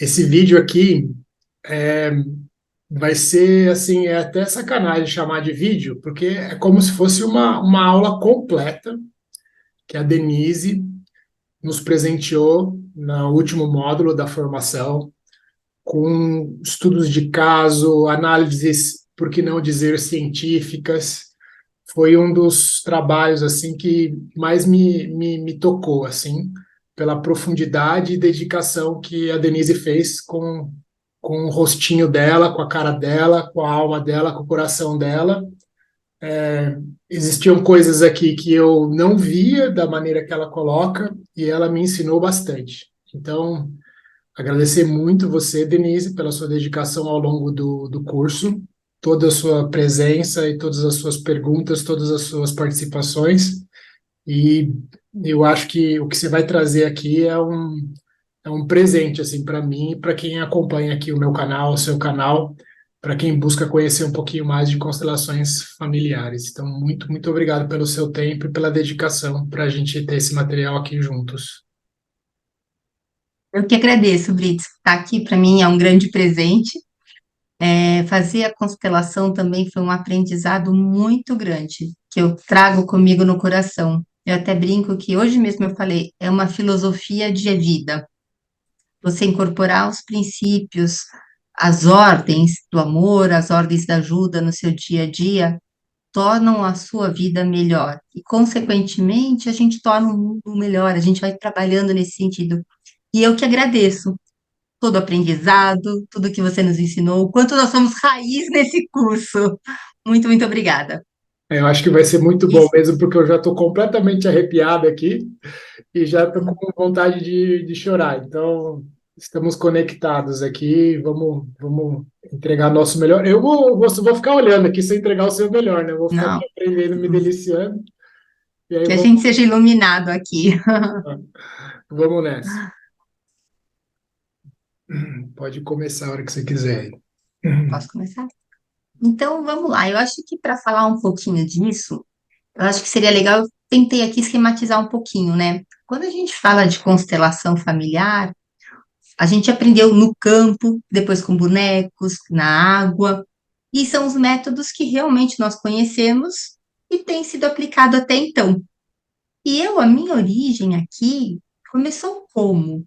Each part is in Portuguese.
esse vídeo aqui é, vai ser assim, é até sacanagem chamar de vídeo, porque é como se fosse uma aula completa que a Denise nos presenteou no último módulo da formação, com estudos de caso, análises, por que não dizer científicas. Foi um dos trabalhos assim que mais me tocou assim, pela profundidade e dedicação que a Denise fez com o rostinho dela, com a cara dela, com a alma dela, com o coração dela. Existiam coisas aqui que eu não via da maneira que ela coloca e ela me ensinou bastante. Então, agradecer muito você, Denise, pela sua dedicação ao longo do curso, toda a sua presença e todas as suas perguntas, todas as suas participações. E eu acho que o que você vai trazer aqui é um presente assim para mim e para quem acompanha aqui o meu canal, o seu canal, para quem busca conhecer um pouquinho mais de constelações familiares. Então, muito obrigado pelo seu tempo e pela dedicação para a gente ter esse material aqui juntos. Eu que agradeço, Brits. Estar aqui para mim é um grande presente. Fazer a constelação também foi um aprendizado muito grande, que eu trago comigo no coração. Eu até brinco que hoje mesmo eu falei, é uma filosofia de vida. Você incorporar os princípios, as ordens do amor, as ordens da ajuda no seu dia a dia, tornam a sua vida melhor. E, consequentemente, a gente torna o mundo melhor, a gente vai trabalhando nesse sentido. E eu que agradeço todo o aprendizado, tudo que você nos ensinou, o quanto nós somos raiz nesse curso. Muito obrigada. Eu acho que vai ser muito bom Isso. mesmo, porque eu já estou completamente arrepiado aqui e já estou com vontade de chorar. Então, estamos conectados aqui, vamos entregar nosso melhor. Eu vou ficar olhando aqui sem entregar o seu melhor, né? Eu vou ficar aqui Não, aprendendo, me deliciando, e aí que a gente seja iluminado aqui. vamos nessa. Pode começar a hora que você quiser. Posso começar? Então, vamos lá. Eu acho que para falar um pouquinho disso, eu acho que seria legal, eu tentei aqui esquematizar um pouquinho, né? Quando a gente fala de constelação familiar, a gente aprendeu no campo, depois com bonecos, na água, e são os métodos que realmente nós conhecemos e tem sido aplicado até então. A minha origem aqui começou como?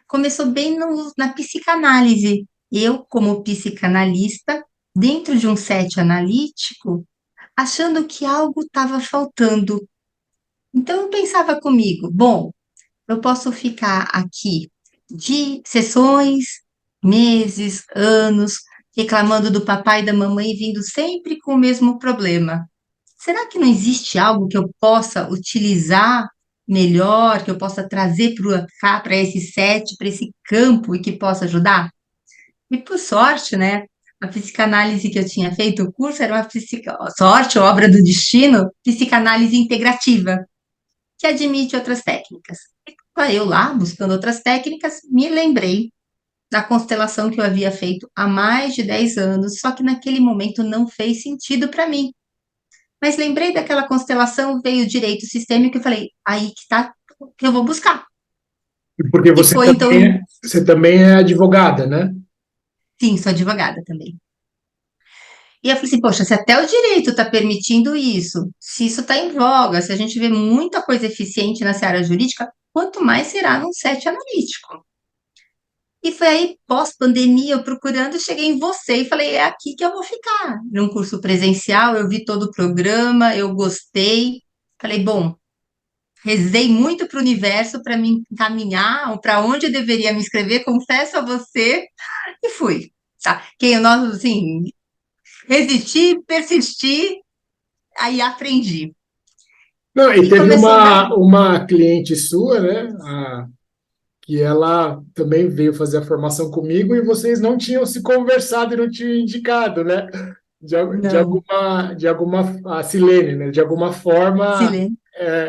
Começou bem na psicanálise. Eu, como psicanalista, dentro de um set analítico, achando que algo estava faltando. Então eu pensava comigo, bom, eu posso ficar aqui de sessões, meses, anos, reclamando do papai e da mamãe vindo sempre com o mesmo problema. Será que não existe algo que eu possa utilizar melhor, que eu possa trazer para cá, para esse set, para esse campo e que possa ajudar? E por sorte, né? A psicanálise que eu tinha feito, o curso era uma sorte, obra do destino, psicanálise integrativa, que admite outras técnicas. E estava eu lá, buscando outras técnicas, me lembrei da constelação que eu havia feito há mais de 10 anos, só que naquele momento não fez sentido para mim. Mas lembrei daquela constelação, veio o direito sistêmico e falei, aí que tá, que eu vou buscar. Porque E foi então, você também é advogada, né? sim, sou advogada também. E eu falei assim, poxa, se até o direito está permitindo isso, se isso está em voga, se a gente vê muita coisa eficiente na seara jurídica, quanto mais será num set analítico? E foi aí, pós-pandemia, eu procurando, cheguei em você e falei, é aqui que eu vou ficar. Num curso presencial, eu vi todo o programa, eu gostei. Falei, bom, rezei muito para o universo para me encaminhar para onde eu deveria me inscrever, confesso a você, e fui. Tá? Que nós, assim, resisti, persisti, aí aprendi. Não, e E teve começou da. uma cliente sua, né? Que ela também veio fazer a formação comigo e vocês não tinham se conversado e não tinham indicado, né? Não, De alguma, a Silene, né? silêncio.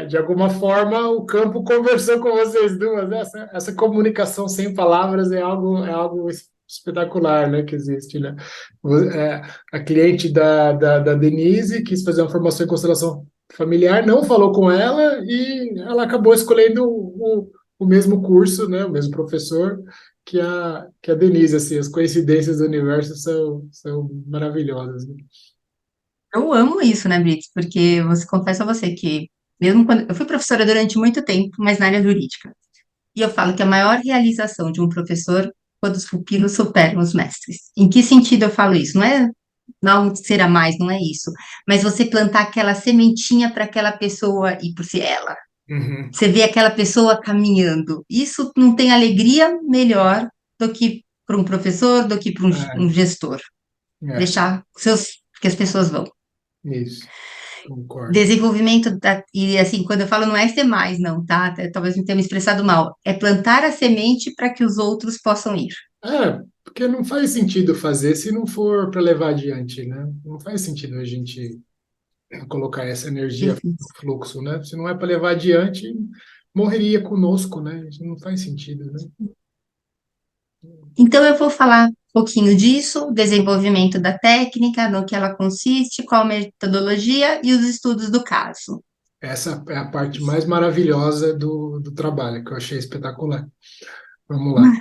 De alguma forma, o campo conversou com vocês duas. Né? Essa comunicação sem palavras é algo espetacular, né? Que existe, né? A cliente da Denise quis fazer uma formação em constelação familiar, não falou com ela e ela acabou escolhendo o mesmo curso, né? O mesmo professor. que a Denise, assim, as coincidências do universo são maravilhosas, né? Eu amo isso, né, Brits? Porque você confesso a você que, mesmo quando eu fui professora durante muito tempo, mas na área jurídica, e eu falo que a maior realização de um professor é quando os pupilos superam os mestres. Em que sentido eu falo isso? Não é não ser a mais, não é isso. Mas você plantar aquela sementinha para aquela pessoa e por si ela. Uhum. Você vê aquela pessoa caminhando. Isso não tem alegria melhor do que para um professor, do que para um É, gestor. é, Deixar seus, que as pessoas vão. isso, concordo. Desenvolvimento e assim, quando eu falo não é ser mais, não, tá? Talvez me tenha me expressado mal. É plantar a semente para que os outros possam ir. É, porque não faz sentido fazer se não for para levar adiante, né? Não faz sentido a gente colocar essa energia no Perfeito. fluxo, né? Se não é para levar adiante, morreria conosco, né? Isso não faz sentido, né? Então, eu vou falar um pouquinho disso, desenvolvimento da técnica, no que ela consiste, qual a metodologia e os estudos do caso. Essa é a parte mais maravilhosa do trabalho, que eu achei espetacular. Vamos lá.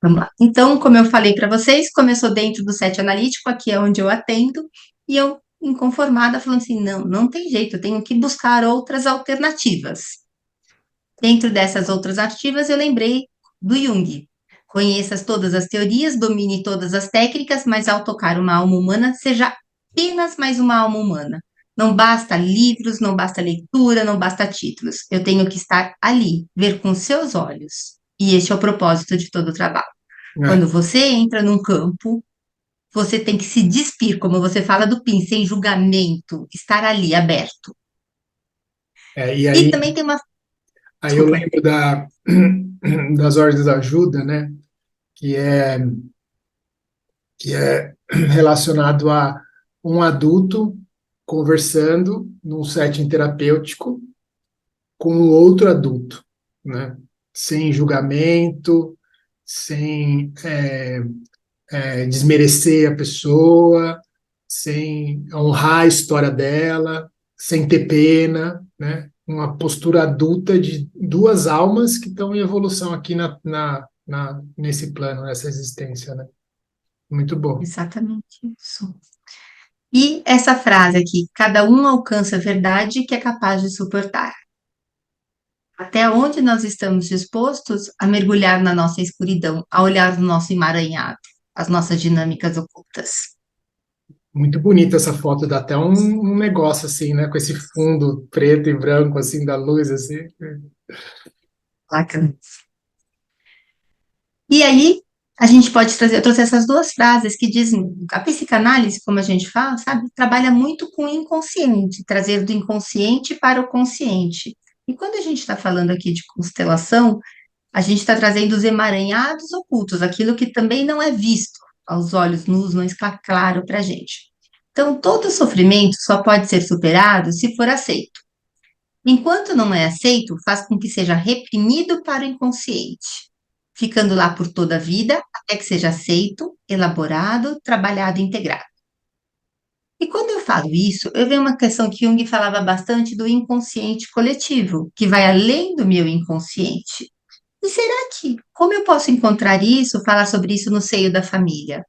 Vamos lá. Então, como eu falei para vocês, começou dentro do set analítico, aqui é onde eu atendo, e eu, inconformada, falando assim: não, não tem jeito, eu tenho que buscar outras alternativas. Dentro dessas outras alternativas, eu lembrei do Jung. Conheças todas as teorias, domine todas as técnicas, mas ao tocar uma alma humana, seja apenas mais uma alma humana. Não basta livros, não basta leitura, não basta títulos. Eu tenho que estar ali, ver com seus olhos. E este é o propósito de todo o trabalho. É, Quando você entra num campo, você tem que se despir, como você fala do PIN, sem julgamento, estar ali aberto. e E aí, também tem uma. aí eu Desculpa. lembro das ordens da ajuda, né? Que é, que é relacionado a um adulto conversando num setting terapêutico com um outro adulto, né? Sem julgamento, sem desmerecer a pessoa, sem honrar a história dela, sem ter pena, né? Uma postura adulta de duas almas que estão em evolução aqui nesse plano, nessa existência, né? Muito bom. Exatamente isso. E essa frase aqui, cada um alcança a verdade que é capaz de suportar. Até onde nós estamos dispostos a mergulhar na nossa escuridão, a olhar o nosso emaranhado, as nossas dinâmicas ocultas. Muito bonita essa foto, dá até um negócio assim, né? Com esse fundo preto e branco, assim, da luz, assim. Bacana. E aí, a gente pode trazer, eu trouxe essas duas frases que dizem, a psicanálise, como a gente fala, sabe, trabalha muito com o inconsciente, trazer do inconsciente para o consciente. E quando a gente está falando aqui de constelação, a gente está trazendo os emaranhados ocultos, aquilo que também não é visto aos olhos nus, não está claro para a gente. Então, todo sofrimento só pode ser superado se for aceito. Enquanto não é aceito, faz com que seja reprimido para o inconsciente, ficando lá por toda a vida, até que seja aceito, elaborado, trabalhado e integrado. E quando eu falo isso, eu vejo uma questão que Jung falava bastante do inconsciente coletivo, que vai além do meu inconsciente. E será que, como eu posso encontrar isso, falar sobre isso no seio da família?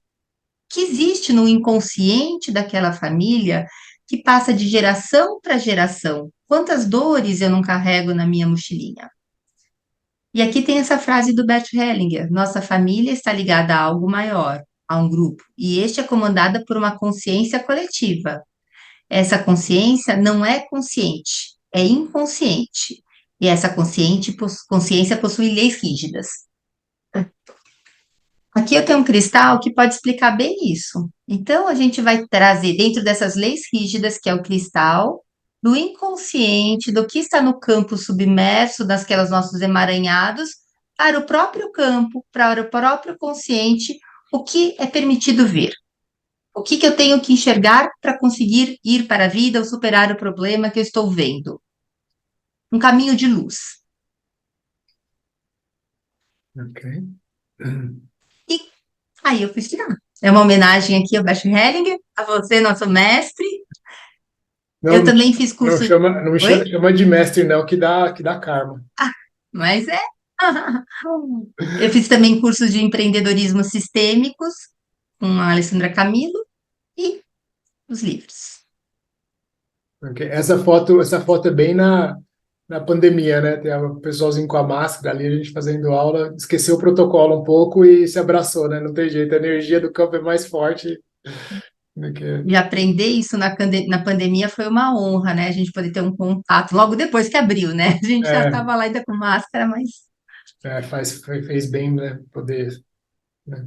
Que existe no inconsciente daquela família que passa de geração para geração? Quantas dores eu não carrego na minha mochilinha? E aqui tem essa frase do Bert Hellinger: nossa família está ligada a algo maior, a um grupo, e este é comandada por uma consciência coletiva. Essa consciência não é consciente, é inconsciente. E essa consciência possui leis rígidas. Aqui eu tenho um cristal que pode explicar bem isso. Então, a gente vai trazer dentro dessas leis rígidas, que é o cristal, do inconsciente, do que está no campo submerso, daquelas nossos emaranhados, para o próprio campo, para o próprio consciente, o que é permitido ver. O que eu tenho que enxergar para conseguir ir para a vida ou superar o problema que eu estou vendo? Um caminho de luz. Ok. E aí eu fui tirar. É uma homenagem aqui ao Bert Hellinger, a você, nosso mestre. Não, Eu também fiz curso. não me Oi? chama de mestre, não, que dá karma. Ah, mas é. Eu fiz também cursos de empreendedorismo sistêmicos com a Alessandra Camilo e os livros. Porque essa foto é bem na pandemia, né? Tem o pessoalzinho com a máscara ali, a gente fazendo aula, esqueceu o protocolo um pouco e se abraçou, né? Não tem jeito, a energia do campo é mais forte do que. E aprender isso na pandemia foi uma honra, né? A gente poder ter um contato logo depois que abriu, né? A gente já É, estava lá ainda com máscara, mas fez bem, né? Poder. Né?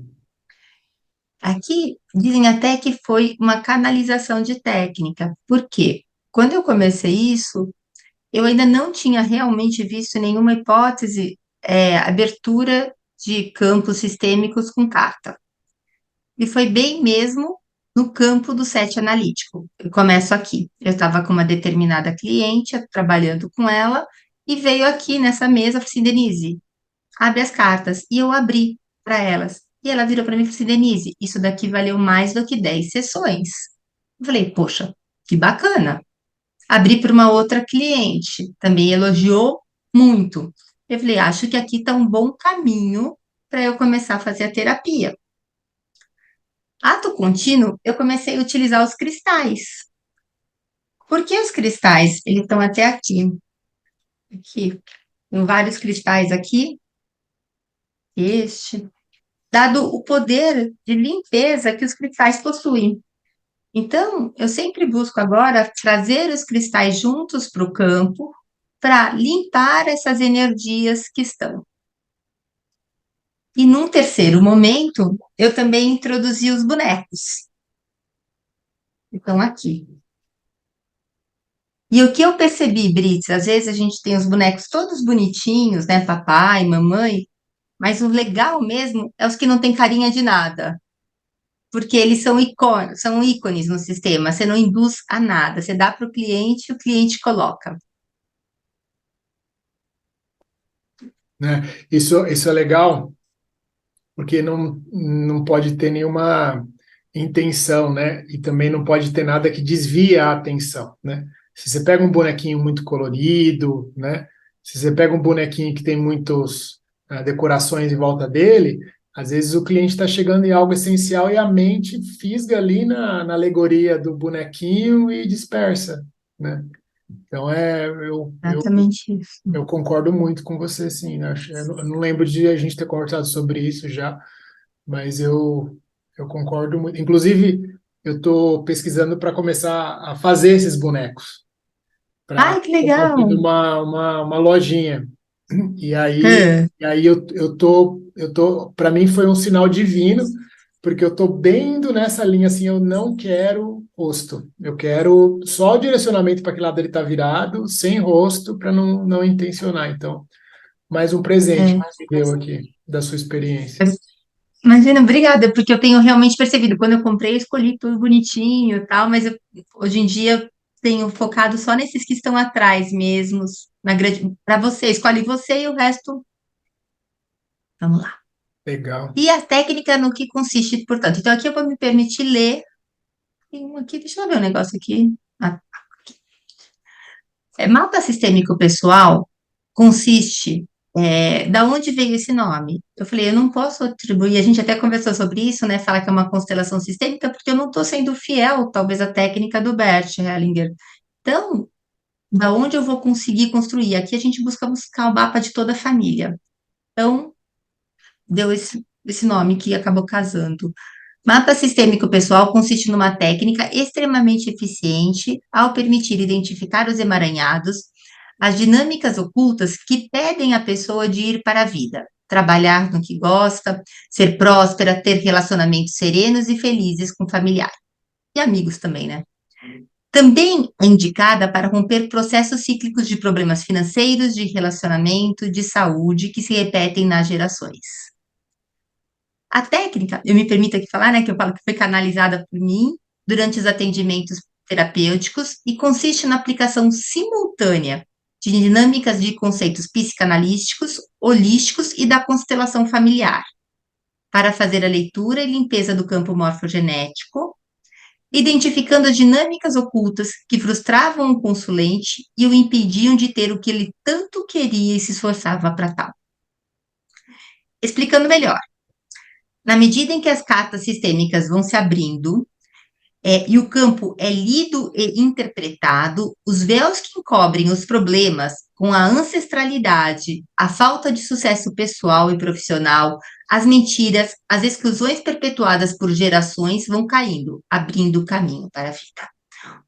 aqui dizem até que foi uma canalização de técnica. Por quê? Quando eu comecei isso, eu ainda não tinha realmente visto nenhuma hipótese, abertura de campos sistêmicos com carta. E foi bem mesmo no campo do sete analítico. Eu começo aqui. Eu estava com uma determinada cliente, trabalhando com ela, e veio aqui nessa mesa e falou assim, Denise, abre as cartas. E eu abri para elas. E ela virou para mim e falou assim, Denise, isso daqui valeu mais do que 10 sessões. Eu falei, poxa, que bacana. Abri para uma outra cliente, também elogiou muito. Eu falei, acho que aqui está um bom caminho para eu começar a fazer a terapia. Ato contínuo, eu comecei a utilizar os cristais. Por que os cristais? Eles estão até aqui. Aqui. Tem vários cristais aqui. Este. Dado o poder de limpeza que os cristais possuem. Então, eu sempre busco agora trazer os cristais juntos para o campo para limpar essas energias que estão. E num terceiro momento, eu também introduzi os bonecos. Então, aqui. E o que eu percebi, Brits, às vezes a gente tem os bonecos todos bonitinhos, né? Papai, mamãe, mas o legal mesmo é os que não têm carinha de nada, porque eles são ícones no sistema, você não induz a nada, você dá para o cliente coloca. Né? Isso é legal, porque não pode ter nenhuma intenção, né? E também não pode ter nada que desvie a atenção, né? Se você pega um bonequinho muito colorido, né? Se você pega um bonequinho que tem muitos decorações em volta dele, às vezes o cliente está chegando em algo essencial e a mente fisga ali na alegoria do bonequinho e dispersa, né? Então Exatamente isso. eu concordo muito com você, sim. Eu não lembro de a gente ter conversado sobre isso já, mas eu concordo muito. Inclusive, eu estou pesquisando para começar a fazer esses bonecos, para Ai, que legal! fazer uma lojinha. É, E aí para mim foi um sinal divino, porque eu estou bem indo nessa linha assim, eu não quero rosto. Eu quero só o direcionamento para que lado ele está virado, sem rosto, para não intencionar. Então, mais um presente é. que me deu aqui da sua experiência. Imagina, obrigada, porque eu tenho realmente percebido. Quando eu comprei, eu escolhi tudo bonitinho e tal, mas hoje em dia eu tenho focado só nesses que estão atrás mesmos, na grande, para você, escolhe você e o resto, vamos lá. Legal. E a técnica no que consiste, portanto. Então, aqui eu vou me permitir ler. Tem um aqui, deixa eu ver um negócio aqui. Ah, mapa sistêmico pessoal consiste. Da onde veio esse nome? Eu falei, eu não posso atribuir, a gente até conversou sobre isso, né? Falar que é uma constelação sistêmica, porque eu não estou sendo fiel, talvez, à técnica do Bert Hellinger. Então, da onde eu vou conseguir construir? Aqui a gente buscar o mapa de toda a família. Então, deu esse nome que acabou casando. Mapa sistêmico pessoal consiste numa técnica extremamente eficiente ao permitir identificar os emaranhados, as dinâmicas ocultas que pedem à pessoa de ir para a vida, trabalhar no que gosta, ser próspera, ter relacionamentos serenos e felizes com familiares e amigos também, né? Também é indicada para romper processos cíclicos de problemas financeiros, de relacionamento, de saúde que se repetem nas gerações. A técnica, eu me permito aqui falar, né, que eu falo que foi canalizada por mim durante os atendimentos terapêuticos e consiste na aplicação simultânea de dinâmicas de conceitos psicanalísticos, holísticos e da constelação familiar, para fazer a leitura e limpeza do campo morfogenético, identificando as dinâmicas ocultas que frustravam o consulente e o impediam de ter o que ele tanto queria e se esforçava para tal. Explicando melhor, na medida em que as cartas sistêmicas vão se abrindo, e o campo é lido e interpretado, os véus que encobrem os problemas com a ancestralidade, a falta de sucesso pessoal e profissional, as mentiras, as exclusões perpetuadas por gerações vão caindo, abrindo o caminho para a vida.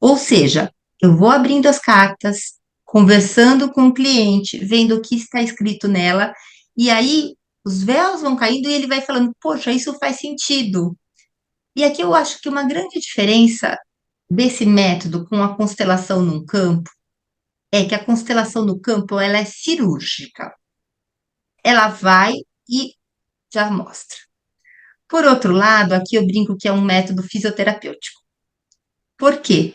Ou seja, eu vou abrindo as cartas, conversando com o cliente, vendo o que está escrito nela, e aí os véus vão caindo e ele vai falando: poxa, isso faz sentido. E aqui eu acho que uma grande diferença desse método com a constelação num campo é que a constelação no campo ela é cirúrgica. Ela vai e já mostra. Por outro lado, aqui eu brinco que é um método fisioterapêutico. Por quê?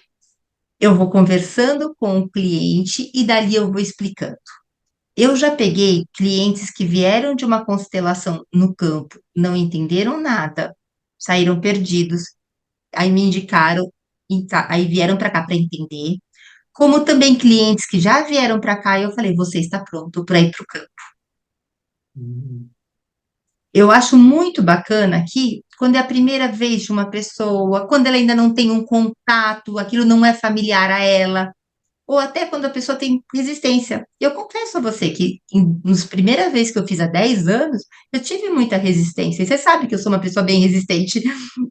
Eu vou conversando com o cliente e dali eu vou explicando. Eu já peguei clientes que vieram de uma constelação no campo, não entenderam nada, saíram perdidos, aí me indicaram, aí vieram para cá para entender. Como também clientes que já vieram para cá e eu falei, você está pronto para ir para o campo. Uhum. Eu acho muito bacana que, quando é a primeira vez de uma pessoa, quando ela ainda não tem um contato, aquilo não é familiar a ela, ou até quando a pessoa tem resistência. Eu confesso a você que, nas primeiras vezes que eu fiz há 10 anos, eu tive muita resistência. E você sabe que eu sou uma pessoa bem resistente.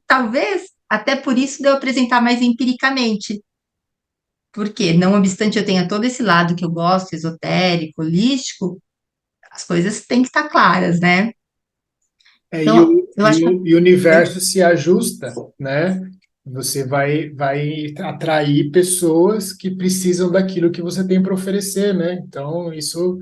Talvez até por isso de eu apresentar mais empiricamente. Porque, não obstante eu tenha todo esse lado que eu gosto, esotérico, holístico, as coisas têm que estar claras, né? E Então, eu acho que. e o universo se ajusta, né? Você vai atrair pessoas que precisam daquilo que você tem para oferecer, né? Então, isso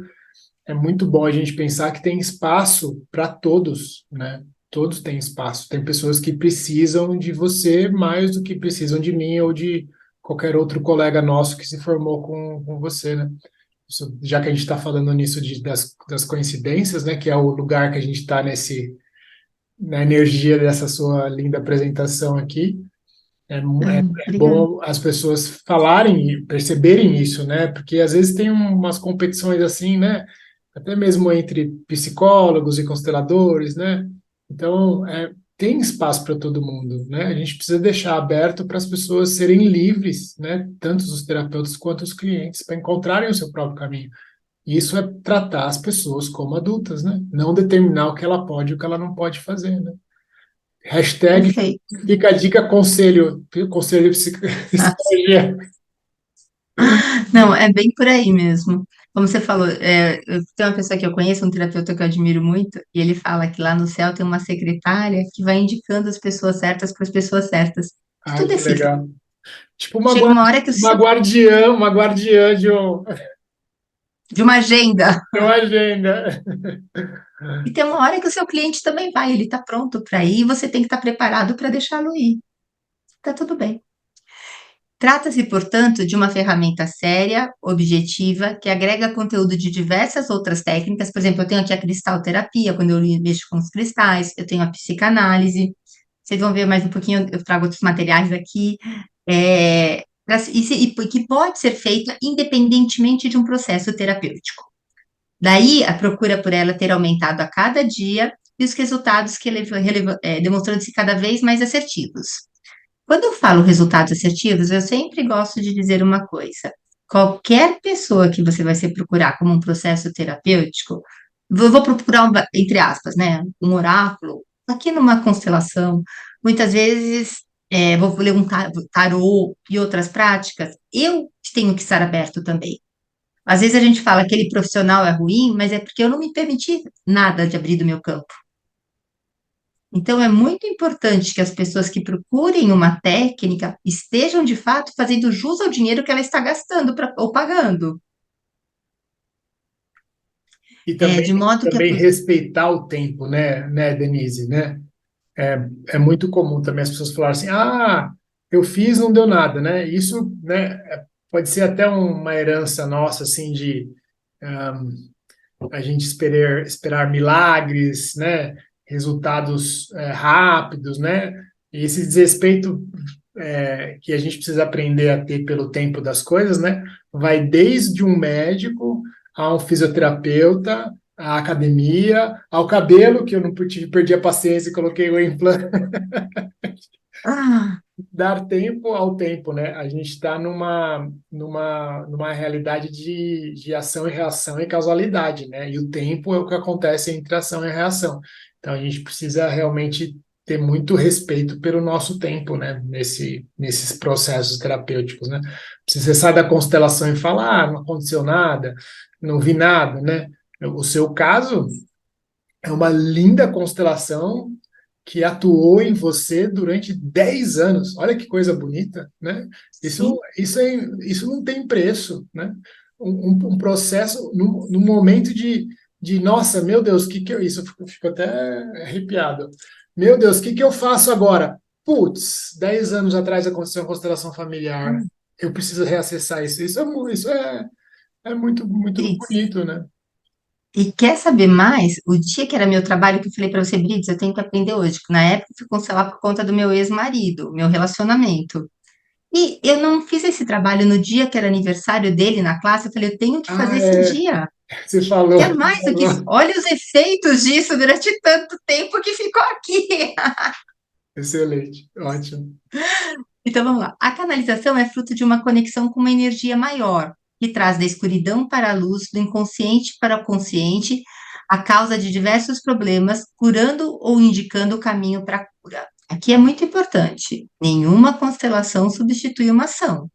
é muito bom a gente pensar que tem espaço para todos, né? Todos têm espaço. Tem pessoas que precisam de você mais do que precisam de mim ou de qualquer outro colega nosso que se formou com você, né? Já que a gente está falando nisso das coincidências, né? Que é o lugar que a gente está na energia dessa sua linda apresentação aqui. É Obrigada. bom as pessoas falarem e perceberem isso, né? Porque às vezes tem umas competições assim, né? Até mesmo entre psicólogos e consteladores, né? Então, tem espaço para todo mundo, né? A gente precisa deixar aberto para as pessoas serem livres, né? Tanto os terapeutas quanto os clientes, para encontrarem o seu próprio caminho. E isso é tratar as pessoas como adultas, né? Não determinar o que ela pode e o que ela não pode fazer, né? Hashtag Perfeito. fica a dica conselho de Ah, psicologia. não, é bem por aí mesmo. Como você falou, eu tenho uma pessoa que eu conheço, um terapeuta que eu admiro muito, e ele fala que lá no céu tem uma secretária que vai indicando as pessoas certas para as pessoas certas. E Ai, tudo é que ciclo. legal. Tipo Chega uma hora que o seu, uma guardiã de uma agenda, de uma agenda. e tem uma hora que o seu cliente também vai, ele está pronto para ir, e você tem que estar preparado para deixá-lo ir. Tá tudo bem. Trata-se, portanto, de uma ferramenta séria, objetiva, que agrega conteúdo de diversas outras técnicas. Por exemplo, eu tenho aqui a cristalterapia, quando eu mexo com os cristais, eu tenho a psicanálise. Vocês vão ver mais um pouquinho, eu trago outros materiais aqui. E que pode ser feita independentemente de um processo terapêutico. Daí, a procura por ela ter aumentado a cada dia e os resultados demonstrando-se cada vez mais assertivos. Quando eu falo resultados assertivos, eu sempre gosto de dizer uma coisa. Qualquer pessoa que você vai se procurar como um processo terapêutico, eu vou procurar, entre aspas, né, um oráculo, aqui numa constelação, muitas vezes vou ler um tarô e outras práticas, eu tenho que estar aberto também. Às vezes a gente fala que aquele profissional é ruim, mas é porque eu não me permiti nada de abrir do meu campo. Então, é muito importante que as pessoas que procurem uma técnica estejam, de fato, fazendo jus ao dinheiro que ela está gastando ou pagando. E De modo que também respeitar o tempo, né, Denise, né? É muito comum também as pessoas falarem assim, eu fiz, não deu nada, né? Isso, né, pode ser até uma herança nossa, assim, de a gente esperar milagres, né? Resultados rápidos, né? E esse desrespeito que a gente precisa aprender a ter pelo tempo das coisas, né? Vai desde um médico a um fisioterapeuta, a academia, ao cabelo, que eu não tive, perdi a paciência e coloquei o implante. Ah, Dar tempo ao tempo, né? A gente está numa realidade de ação e reação e causalidade, né? E o tempo é o que acontece entre ação e reação. Então a gente precisa realmente ter muito respeito pelo nosso tempo, né? Nesses processos terapêuticos, né? Se você sai da constelação e fala, não aconteceu nada, não vi nada, né? O seu caso é uma linda constelação que atuou em você durante 10 anos. Olha que coisa bonita, né? Isso, sim. isso não tem preço, né? Um processo, no momento nossa, meu Deus, que eu, isso, eu fico até arrepiado. Meu Deus, o que eu faço agora? Putz, 10 anos atrás aconteceu uma constelação familiar. Eu preciso reacessar isso. É muito, muito Cris, bonito, né? e quer saber mais? O dia que era meu trabalho, que eu falei para você, Brites, eu tenho que aprender hoje. Que Na época, eu fui constelar por conta do meu ex-marido, meu relacionamento. E eu não fiz esse trabalho no dia que era aniversário dele na classe. Eu falei, eu tenho que Ah, fazer esse é, dia. você falou, Que é você mais do que isso. falou. Olha os efeitos disso durante tanto tempo que ficou aqui. Excelente, ótimo. Então vamos lá. A canalização é fruto de uma conexão com uma energia maior, que traz da escuridão para a luz, do inconsciente para o consciente, a causa de diversos problemas, curando ou indicando o caminho para a cura. Aqui é muito importante. Nenhuma constelação substitui uma ação.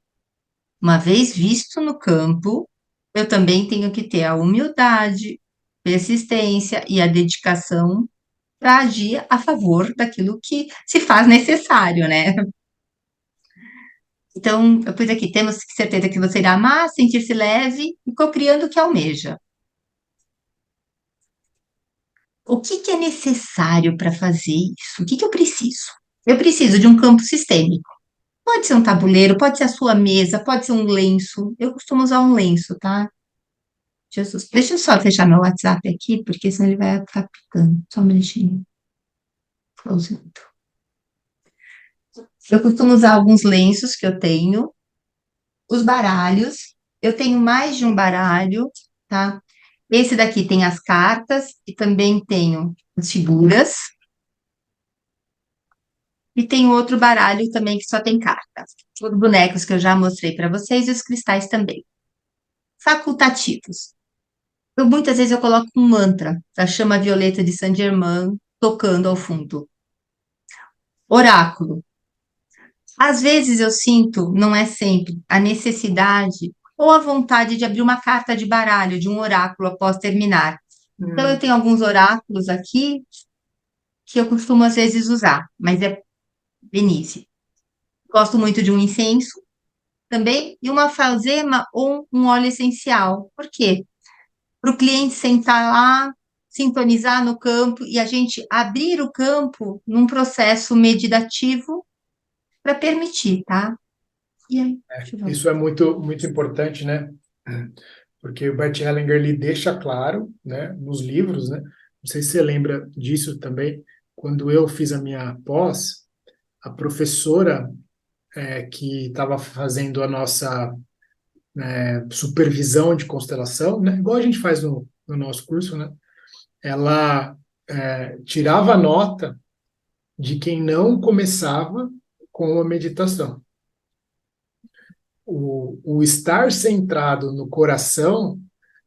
Uma vez visto no campo, eu também tenho que ter a humildade, persistência e a dedicação para agir a favor daquilo que se faz necessário, né? Então, eu pus aqui, temos certeza que você irá amar, sentir-se leve e cocriando o que almeja. O que que é necessário para fazer isso? O que que eu preciso? Eu preciso de um campo sistêmico. Pode ser um tabuleiro, pode ser a sua mesa, pode ser um lenço. Eu costumo usar um lenço, tá? Jesus, deixa eu só fechar meu WhatsApp aqui, porque senão ele vai ficar picando. Só um minutinho. Close. Eu costumo usar alguns lenços que eu tenho, os baralhos. Eu tenho mais de um baralho, tá? Esse daqui tem as cartas e também tenho as figuras. E tem outro baralho também que só tem cartas. Os bonecos que eu já mostrei para vocês e os cristais também. Facultativos. Muitas vezes eu coloco um mantra da chama violeta de Saint Germain tocando ao fundo. Oráculo. Às vezes eu sinto, não é sempre, a necessidade ou a vontade de abrir uma carta de baralho de um oráculo após terminar. Então eu Hum, tenho alguns oráculos aqui que eu costumo às vezes usar, mas é Denise. Gosto muito de um incenso também e uma alfazema ou um óleo essencial. Por quê? Para o cliente sentar lá, sintonizar no campo e a gente abrir o campo num processo meditativo para permitir, tá? E aí, deixa eu ver. isso é muito, muito importante, né? Porque o Bert Hellinger ele deixa claro, né, nos livros, né? Não sei se você lembra disso também. Quando eu fiz a minha pós, a professora que estava fazendo a nossa supervisão de constelação, né, igual a gente faz no nosso curso, né? Ela tirava nota de quem não começava com a meditação. O estar centrado no coração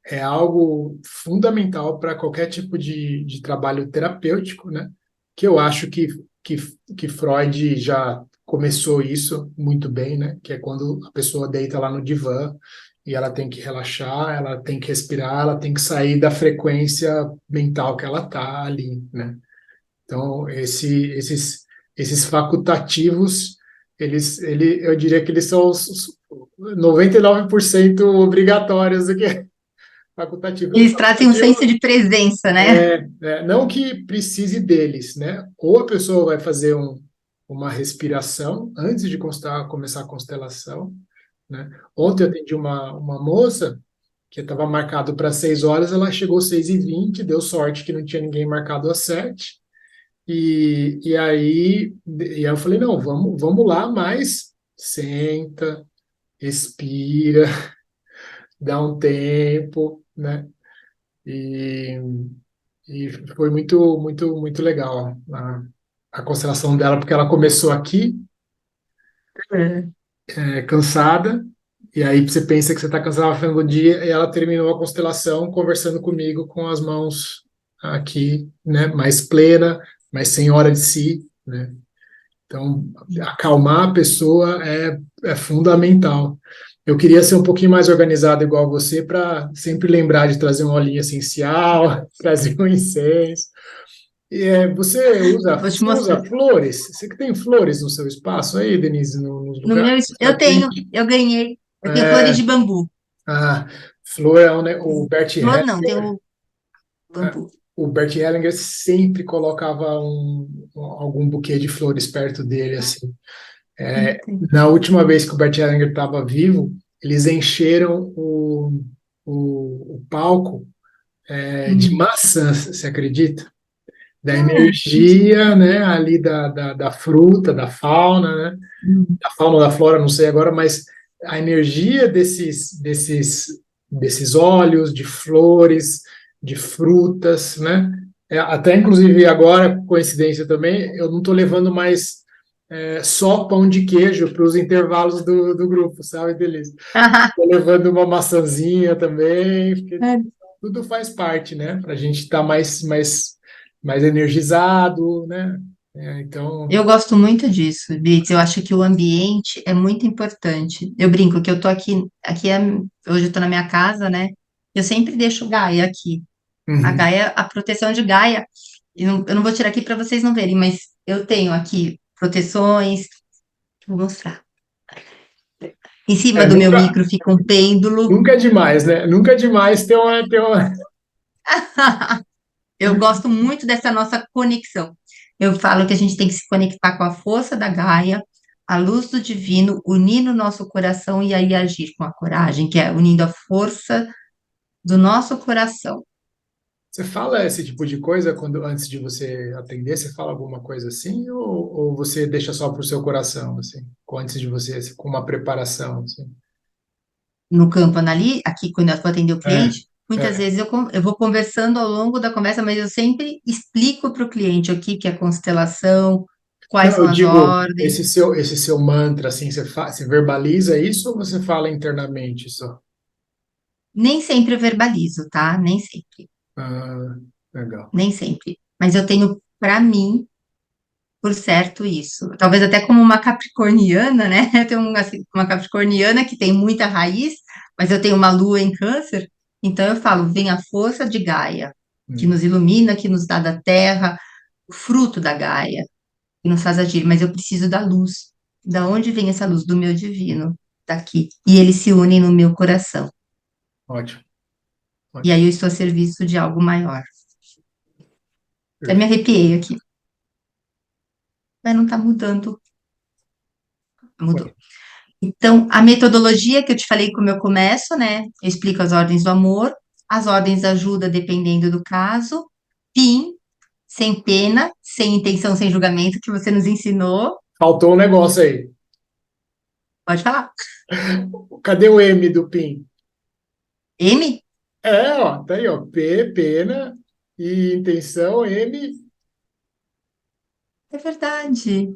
é algo fundamental para qualquer tipo de trabalho terapêutico, né? Que eu acho que, que Freud já começou isso muito bem, né? Que é quando a pessoa deita lá no divã e ela tem que relaxar, ela tem que respirar, ela tem que sair da frequência mental que ela tá ali, né? Então, esses facultativos, eu diria que eles são os 99% obrigatórios aqui, facultativo. Eles trazem um senso de presença, né? Não que precise deles, né? Ou a pessoa vai fazer uma respiração antes de começar a constelação, né? Ontem eu atendi uma moça que estava marcado para 6 horas, ela chegou 6h20, deu sorte que não tinha ninguém marcado às 7. E aí eu falei, não, vamos lá, mas senta, respira, dá um tempo, né? E, e foi muito, muito, muito legal a constelação dela, porque ela começou aqui, É. cansada, e aí você pensa que você está cansado no final do dia, e ela terminou a constelação conversando comigo com as mãos aqui, né, mais plena, mais senhora de si, né? Então, acalmar a pessoa é fundamental. Eu queria ser um pouquinho mais organizado igual você, para sempre lembrar de trazer um olhinho essencial, trazer um incenso. E, Vou te você mostrar. usa flores? Você que tem flores no seu espaço aí, Denise, nos No lugares? meu, Você eu já tem? tenho, eu ganhei. Eu tenho flores É, de bambu. a flor é o Bert Flor não, tem Hellinger. o bambu. O Bert Hellinger sempre colocava algum buquê de flores perto dele, assim. Entendi. Na última vez que o Bert Hellinger estava vivo, eles encheram o palco de Hum. maçãs, você acredita? Da Mentira. energia, né, ali da fruta, da fauna, né? Hum. Da fauna ou da flora, não sei agora, mas a energia desses óleos, de flores, de frutas, né? Até inclusive agora, coincidência também, eu não estou levando mais só pão de queijo para os intervalos do grupo, sabe, Delícia? Estou levando uma maçãzinha também, porque tudo faz parte, né? Para a gente estar mais energizado, né? Então, Eu gosto muito disso, Bits. Eu acho que o ambiente é muito importante. Eu brinco que eu tô aqui hoje eu tô na minha casa, né? Eu sempre deixo Gaia aqui. A uhum. Gaia, a proteção de Gaia, eu não vou tirar aqui para vocês não verem, mas eu tenho aqui proteções, vou mostrar. Em cima do meu Nunca, micro fica um pêndulo. nunca é demais, né? Nunca é demais ter uma. Eu gosto muito dessa nossa conexão. Eu falo que a gente tem que se conectar com a força da Gaia, a luz do divino, unir o nosso coração e aí agir com a coragem, que é unindo a força do nosso coração. Você fala esse tipo de coisa quando antes de você atender, você fala alguma coisa assim, ou você deixa só para o seu coração, assim, antes de você, assim, com uma preparação, assim? No campo aqui quando eu vou atender o É, cliente, muitas é. vezes eu vou conversando ao longo da conversa, mas eu sempre explico para o cliente o que que é constelação, quais Não, são eu as digo, ordens. esse seu mantra, assim, você verbaliza isso ou você fala internamente só? Nem sempre eu verbalizo, tá? Nem sempre, Ah, legal. nem sempre. Mas eu tenho para mim por certo isso. Talvez até como uma capricorniana, né? Eu tenho assim, uma capricorniana que tem muita raiz, mas eu tenho uma lua em câncer, então eu falo, vem a força de Gaia, que Hum, nos ilumina, que nos dá da terra, o fruto da Gaia, que nos faz agir, mas eu preciso da luz. Da onde vem essa luz? Do meu divino, daqui. E eles se unem no meu coração. ótimo, E aí ótimo. eu estou a serviço de algo maior. Até me Perfeito. arrepiei aqui. Mas não está mudando. Mudou. Então, a metodologia que eu te falei como eu começo, né? Eu explico as ordens do amor, as ordens da ajuda dependendo do caso, PIN, sem pena, sem intenção, sem julgamento, que você nos ensinou. Faltou um negócio aí. Pode falar. Cadê o M do PIN? M? Ó, tá aí, ó. P, pena, e intenção, M, É verdade.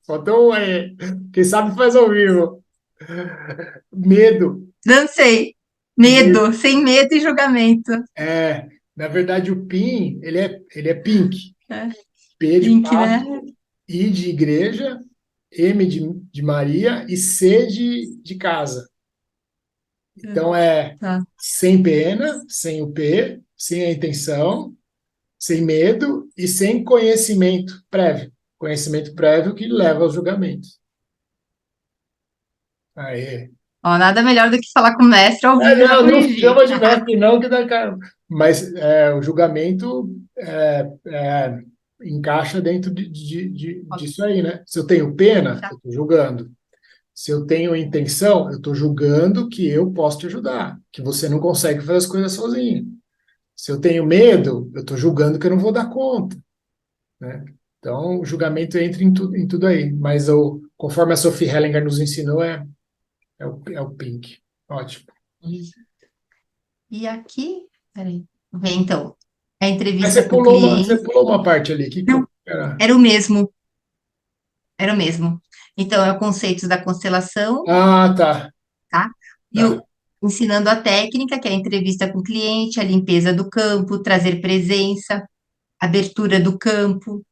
faltou um E. Quem sabe faz ao vivo. Medo. Dancei. Me- Medo, sem medo e julgamento. na verdade, o PIN, ele é pink. É, P de Pink, pato, né? I de igreja, M de Maria e C de casa. Então, Tá. sem pena, sem o P, sem a intenção, sem medo e sem conhecimento prévio. Conhecimento prévio que leva ao julgamento. Aí. Ó, nada melhor do que falar com o mestre ao vivo, já Não, não corrigi. chama de mestre, não, que dá cara. Mas o julgamento encaixa dentro disso aí, né? Se eu tenho pena, eu estou julgando. Se eu tenho intenção, eu estou julgando que eu posso te ajudar, que você não consegue fazer as coisas sozinho. Se eu tenho medo, eu estou julgando que eu não vou dar conta, né? Então, o julgamento entra em tudo aí. Mas conforme a Sophie Hellinger nos ensinou, é o pink. Ótimo. E aqui, peraí. Então, a Mas entrevista com o você cliente, pulou uma parte ali. Que não, eu, era? era o mesmo, era o mesmo. Então, é o conceito da constelação, Ah, tá, tá? E tá, ensinando a técnica, que é a entrevista com o cliente, a limpeza do campo, trazer presença, abertura do campo,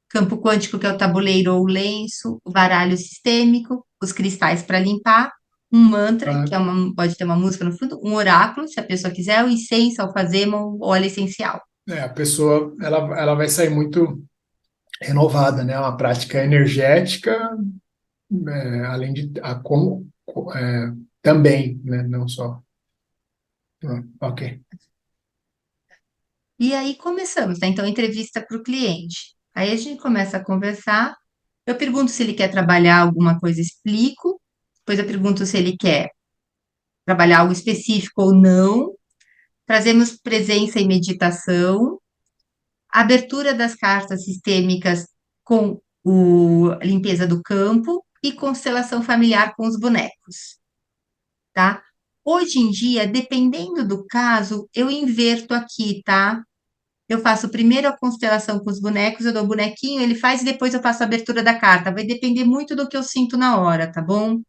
campo quântico, que é o tabuleiro ou o lenço, o baralho sistêmico, os cristais para limpar, um mantra, tá. que pode ter uma música no fundo, um oráculo, se a pessoa quiser, o incenso, alfazema, o óleo essencial. É, a pessoa, ela vai sair muito renovada, né? Uma prática energética, além de, também, né? Não só. Ok. E aí começamos, né? Então, entrevista para o cliente. Aí a gente começa a conversar. Eu pergunto se ele quer trabalhar alguma coisa, explico. Depois eu pergunto se ele quer trabalhar algo específico ou não. Trazemos presença e meditação. Abertura das cartas sistêmicas com a limpeza do campo e constelação familiar com os bonecos, tá? Hoje em dia, dependendo do caso, eu inverto aqui, tá? Eu faço primeiro a constelação com os bonecos, eu dou o bonequinho, ele faz e depois eu faço a abertura da carta. Vai depender muito do que eu sinto na hora, tá bom?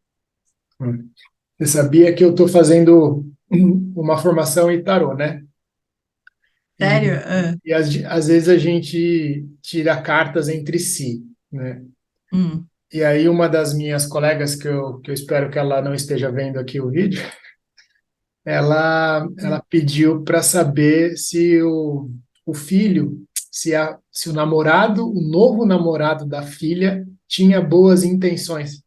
Você sabia que eu estou fazendo uma formação em tarô, né? E, Sério? Ah, às vezes a gente tira cartas entre si, né? hum, E aí uma das minhas colegas, que eu espero que ela não esteja vendo aqui o vídeo, ela pediu para saber se o filho, se o namorado, o novo namorado da filha tinha boas intenções.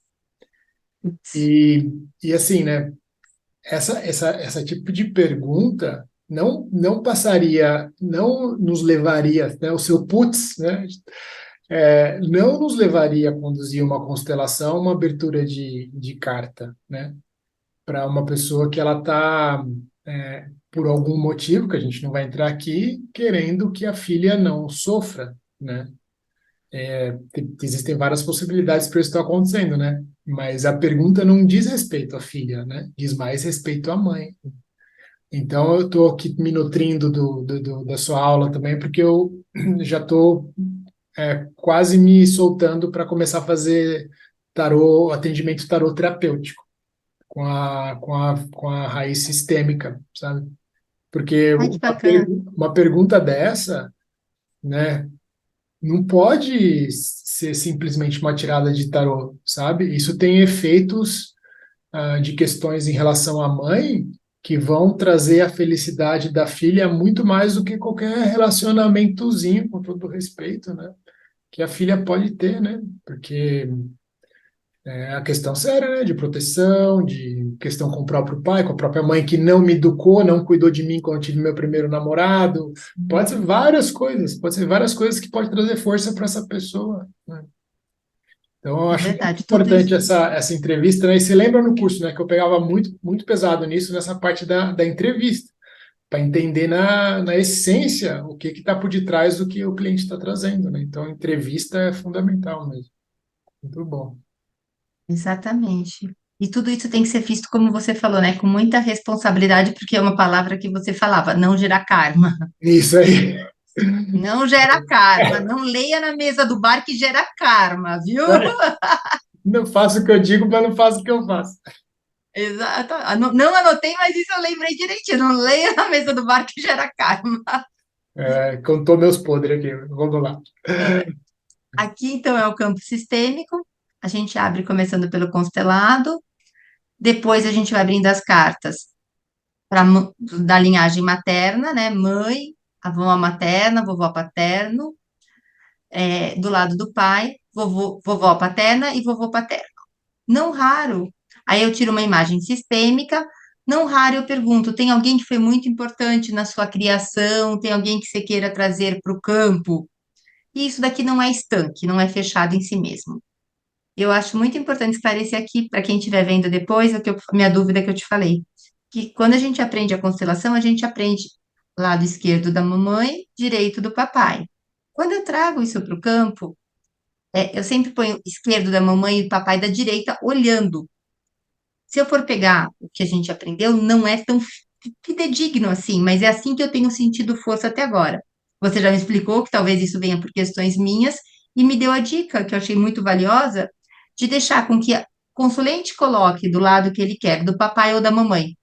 putz, E, e assim, né? Essa tipo de pergunta não passaria, não nos levaria, né, o seu putz, né, não nos levaria a conduzir uma constelação, uma abertura de carta, né, para uma pessoa que ela está, por algum motivo, que a gente não vai entrar aqui, querendo que a filha não sofra, né. Existem várias possibilidades para isso estar acontecendo, né? Mas a pergunta não diz respeito à filha, né? Diz mais respeito à mãe. Então, eu estou aqui me nutrindo da sua aula também, porque eu já estou quase me soltando para começar a fazer tarô, atendimento tarô terapêutico, com a raiz sistêmica, sabe? Porque ai, que bacana. uma pergunta dessa, né, não pode ser simplesmente uma tirada de tarô, sabe? Isso tem efeitos de questões em relação à mãe que vão trazer a felicidade da filha muito mais do que qualquer relacionamentozinho, com todo respeito, né? Que a filha pode ter, né? Porque é a questão séria, né? De proteção, de questão com o próprio pai, com a própria mãe que não me educou, não cuidou de mim quando eu tive meu primeiro namorado. Pode ser várias coisas que pode trazer força para essa pessoa, né? Então, eu É acho muito verdade, tudo isso. importante essa entrevista, né? E você lembra no curso, né, que eu pegava muito pesado nisso, nessa parte da entrevista, para entender na essência o que está por detrás do que o cliente está trazendo, né? Então, a entrevista é fundamental mesmo. Muito bom. Exatamente. E tudo isso tem que ser visto, como você falou, né? Com muita responsabilidade, porque é uma palavra que você falava, não gerar karma. Isso aí. Não gera karma. Não leia na mesa do bar que gera karma, viu? Não faço o que eu digo, mas não faço o que eu faço. Exato. Não anotei, mas isso eu lembrei direitinho. Não leia na mesa do bar que gera karma. Contou meus podres aqui. Vamos lá. Aqui, então, é o campo sistêmico. A gente abre começando pelo constelado. Depois a gente vai abrindo as cartas pra, da linhagem materna, né? Mãe, avó materna, vovó paterno. Do lado do pai, vovó paterna e vovô paterno. Não raro, aí eu tiro uma imagem sistêmica. Não raro eu pergunto: tem alguém que foi muito importante na sua criação? Tem alguém que você queira trazer para o campo? E isso daqui não é estanque, não é fechado em si mesmo. Eu acho muito importante esclarecer aqui, para quem estiver vendo depois, minha dúvida que eu te falei, que quando a gente aprende a constelação, a gente aprende lado esquerdo da mamãe, direito do papai. Quando eu trago isso para o campo, eu sempre ponho esquerdo da mamãe e papai da direita olhando. Se eu for pegar o que a gente aprendeu, não é tão fidedigno, assim, mas é assim que eu tenho sentido força até agora. Você já me explicou que talvez isso venha por questões minhas e me deu a dica, que eu achei muito valiosa, de deixar com que o consulente coloque do lado que ele quer, do papai ou da mamãe,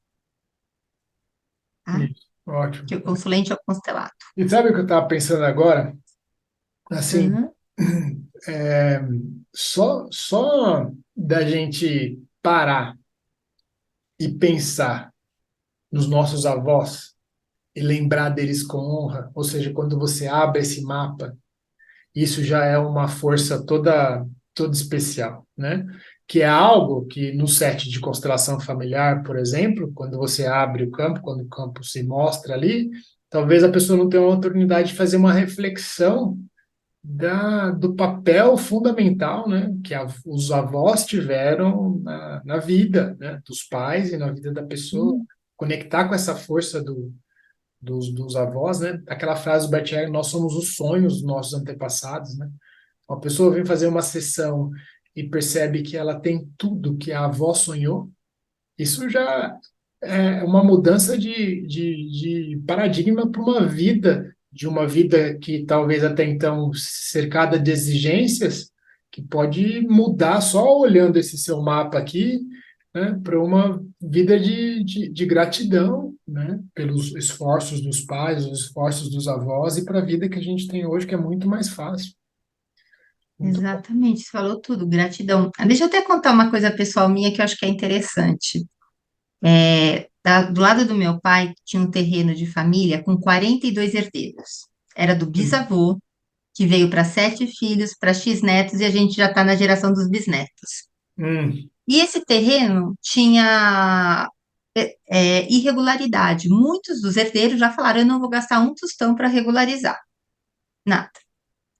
tá? Isso, ótimo. Que o consulente é o constelato. E sabe o que eu estava pensando agora? Assim, Uhum, é, só da gente parar e pensar nos nossos avós e lembrar deles com honra, ou seja, quando você abre esse mapa, isso já é uma força toda especial, né? Que é algo que no set de constelação familiar, por exemplo, quando você abre o campo, quando o campo se mostra ali, talvez a pessoa não tenha uma oportunidade de fazer uma reflexão do papel fundamental, né, que os avós tiveram na vida, né, dos pais e na vida da pessoa, uhum, conectar com essa força dos avós, né, aquela frase do Bert Hellinger, nós somos os sonhos dos nossos antepassados, né, uma pessoa vem fazer uma sessão e percebe que ela tem tudo que a avó sonhou, isso já é uma mudança de paradigma para uma vida, de uma vida que talvez até então cercada de exigências, que pode mudar só olhando esse seu mapa aqui, né, para uma vida de gratidão, né, pelos esforços dos pais, os esforços dos avós e para a vida que a gente tem hoje, que é muito mais fácil. Muito bom. exatamente, você falou tudo, gratidão. Deixa eu até contar uma coisa pessoal minha que eu acho que é interessante. Do lado do meu pai, tinha um terreno de família com 42 herdeiros. Era do bisavô, que veio para 7 filhos, para X netos, e a gente já está na geração dos bisnetos. Hum, E esse terreno tinha irregularidade. Muitos dos herdeiros já falaram: eu não vou gastar um tostão para regularizar. Nada.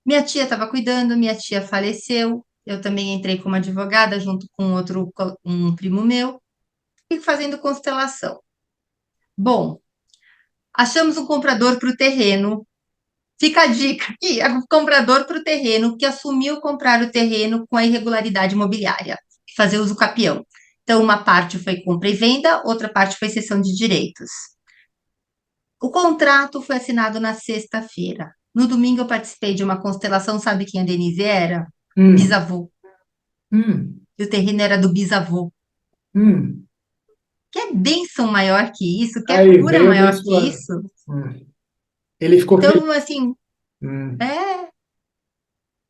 Minha tia estava cuidando, minha tia faleceu. Eu também entrei como advogada junto com um primo meu e fazendo constelação. Bom, achamos um comprador para o terreno. Fica a dica aqui, é o comprador para o terreno que assumiu comprar o terreno com a irregularidade imobiliária, fazer uso capião. Então, uma parte foi compra e venda, outra parte foi cessão de direitos. O contrato foi assinado na sexta-feira. No domingo, eu participei de uma constelação, sabe quem a Denise era? hum, Bisavô. hum, E o terreno era do bisavô. hum. Quer bênção maior que isso? Quer Aí, cura veio maior que abençoar. isso? Hum. Ele ficou feliz. Então, assim, Hum. é.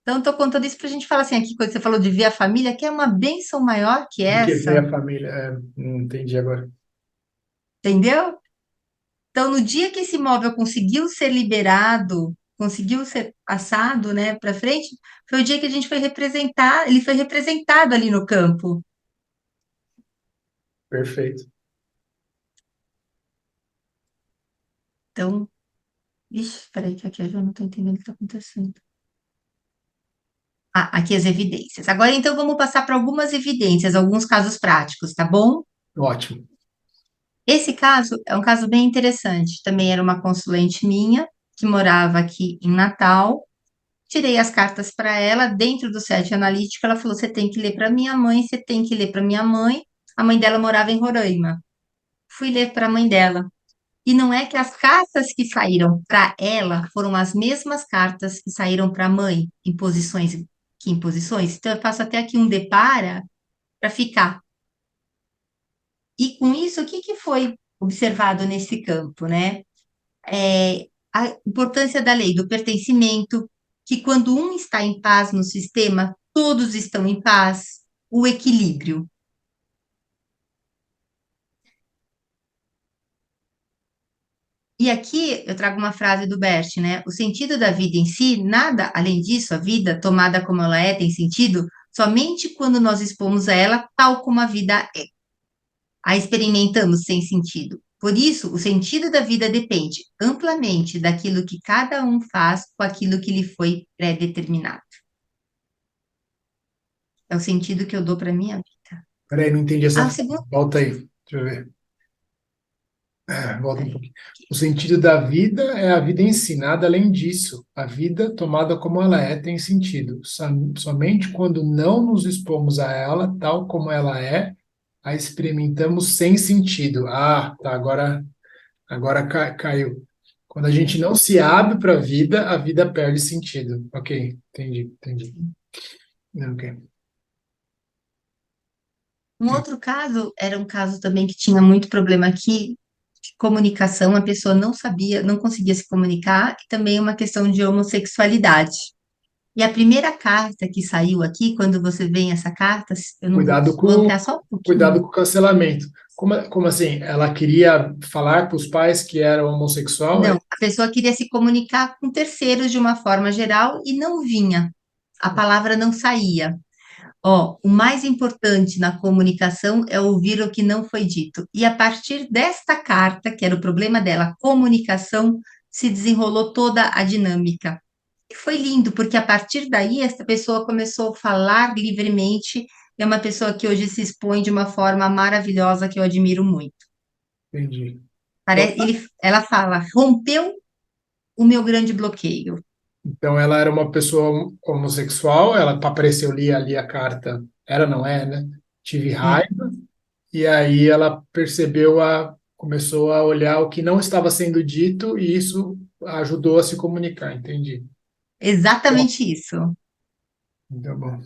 Então, estou contando isso para a gente falar assim, aqui, quando você falou de ver a família, que é uma bênção maior que Do que ver essa, a família. É, entendi agora. entendeu? Então, no dia que esse imóvel conseguiu ser liberado, conseguiu ser passado, né, para frente, foi o dia que a gente foi representar, ele foi representado ali no campo. Perfeito. Então, ixi, peraí, que aqui eu já não estou entendendo o que está acontecendo. Ah, aqui as evidências. Agora, então, vamos passar para algumas evidências, alguns casos práticos, tá bom? Ótimo. Esse caso é um caso bem interessante. Também era uma consulente minha, que morava aqui em Natal. Tirei as cartas para ela, dentro do set analítico, ela falou: você tem que ler para minha mãe, você tem que ler para minha mãe. A mãe dela morava em Roraima. Fui ler para a mãe dela. E não é que as cartas que saíram para ela foram as mesmas cartas que saíram para a mãe, em posições, que em posições. Então, eu faço até aqui um depara para ficar. E com isso, o que que foi observado nesse campo, né? A importância da lei do pertencimento, que quando um está em paz no sistema, todos estão em paz, o equilíbrio. E aqui eu trago uma frase do Bert, né? O sentido da vida em si, nada além disso, a vida, tomada como ela é, tem sentido somente quando nós expomos a ela tal como a vida é. A experimentamos sem sentido. Por isso, o sentido da vida depende amplamente daquilo que cada um faz com aquilo que lhe foi pré-determinado. É o sentido que eu dou para minha vida. Peraí, não entendi essa Ah, o frase. segundo. Volta aí. Deixa eu ver. Volta um Peraí. pouquinho. O sentido da vida é a vida ensinada. Além disso, a vida tomada como ela é tem sentido. Somente quando não nos expomos a ela, tal como ela é, a experimentamos sem sentido. Ah, tá. Agora. Agora caiu. Quando a gente não se abre para a vida perde sentido. Ok, entendi, entendi. Ok. Um outro caso era um caso também que tinha muito problema aqui, de comunicação, a pessoa não sabia, não conseguia se comunicar, e também uma questão de homossexualidade. E a primeira carta que saiu aqui, quando você vê essa carta, eu não vou, Cuidado vou com, ampliar só um cuidado pouquinho. com o cancelamento. Como assim? Ela queria falar para os pais que era homossexual? Não, a pessoa queria se comunicar com terceiros de uma forma geral e não vinha. A palavra não saía. Ó, o mais importante na comunicação é ouvir o que não foi dito. E a partir desta carta, que era o problema dela, comunicação, se desenrolou toda a dinâmica. E foi lindo, porque a partir daí essa pessoa começou a falar livremente. É uma pessoa que hoje se expõe de uma forma maravilhosa que eu admiro muito. Entendi. Bom, Ela fala, rompeu o meu grande bloqueio. então ela era uma pessoa homossexual, ela apareceu ali a carta, era, não é, né? Tive É, raiva, e aí ela começou a olhar o que não estava sendo dito, e isso ajudou a se comunicar, entendi. Bom, exatamente isso. então, bom,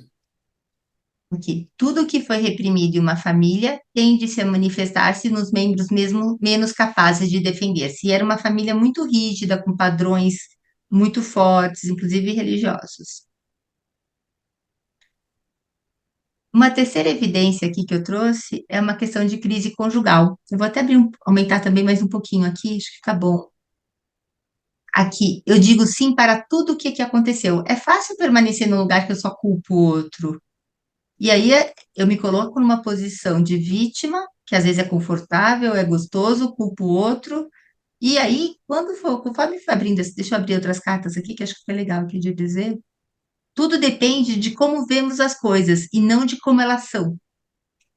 Que tudo que foi reprimido em uma família tende-se a manifestar-se nos membros mesmo menos capazes de defender-se. E era uma família muito rígida, com padrões muito fortes, inclusive religiosos. Uma terceira evidência aqui que eu trouxe é uma questão de crise conjugal. Eu vou até aumentar também mais um pouquinho aqui, acho que fica bom. Aqui, eu digo sim para tudo o que aconteceu. É fácil permanecer num lugar que eu só culpo o outro. E aí eu me coloco numa posição de vítima, que às vezes é confortável, é gostoso, culpo o outro. E aí, quando for, conforme for abrindo, deixa eu abrir outras cartas aqui, que acho que foi legal aqui de dizer. Tudo depende de como vemos as coisas e não de como elas são.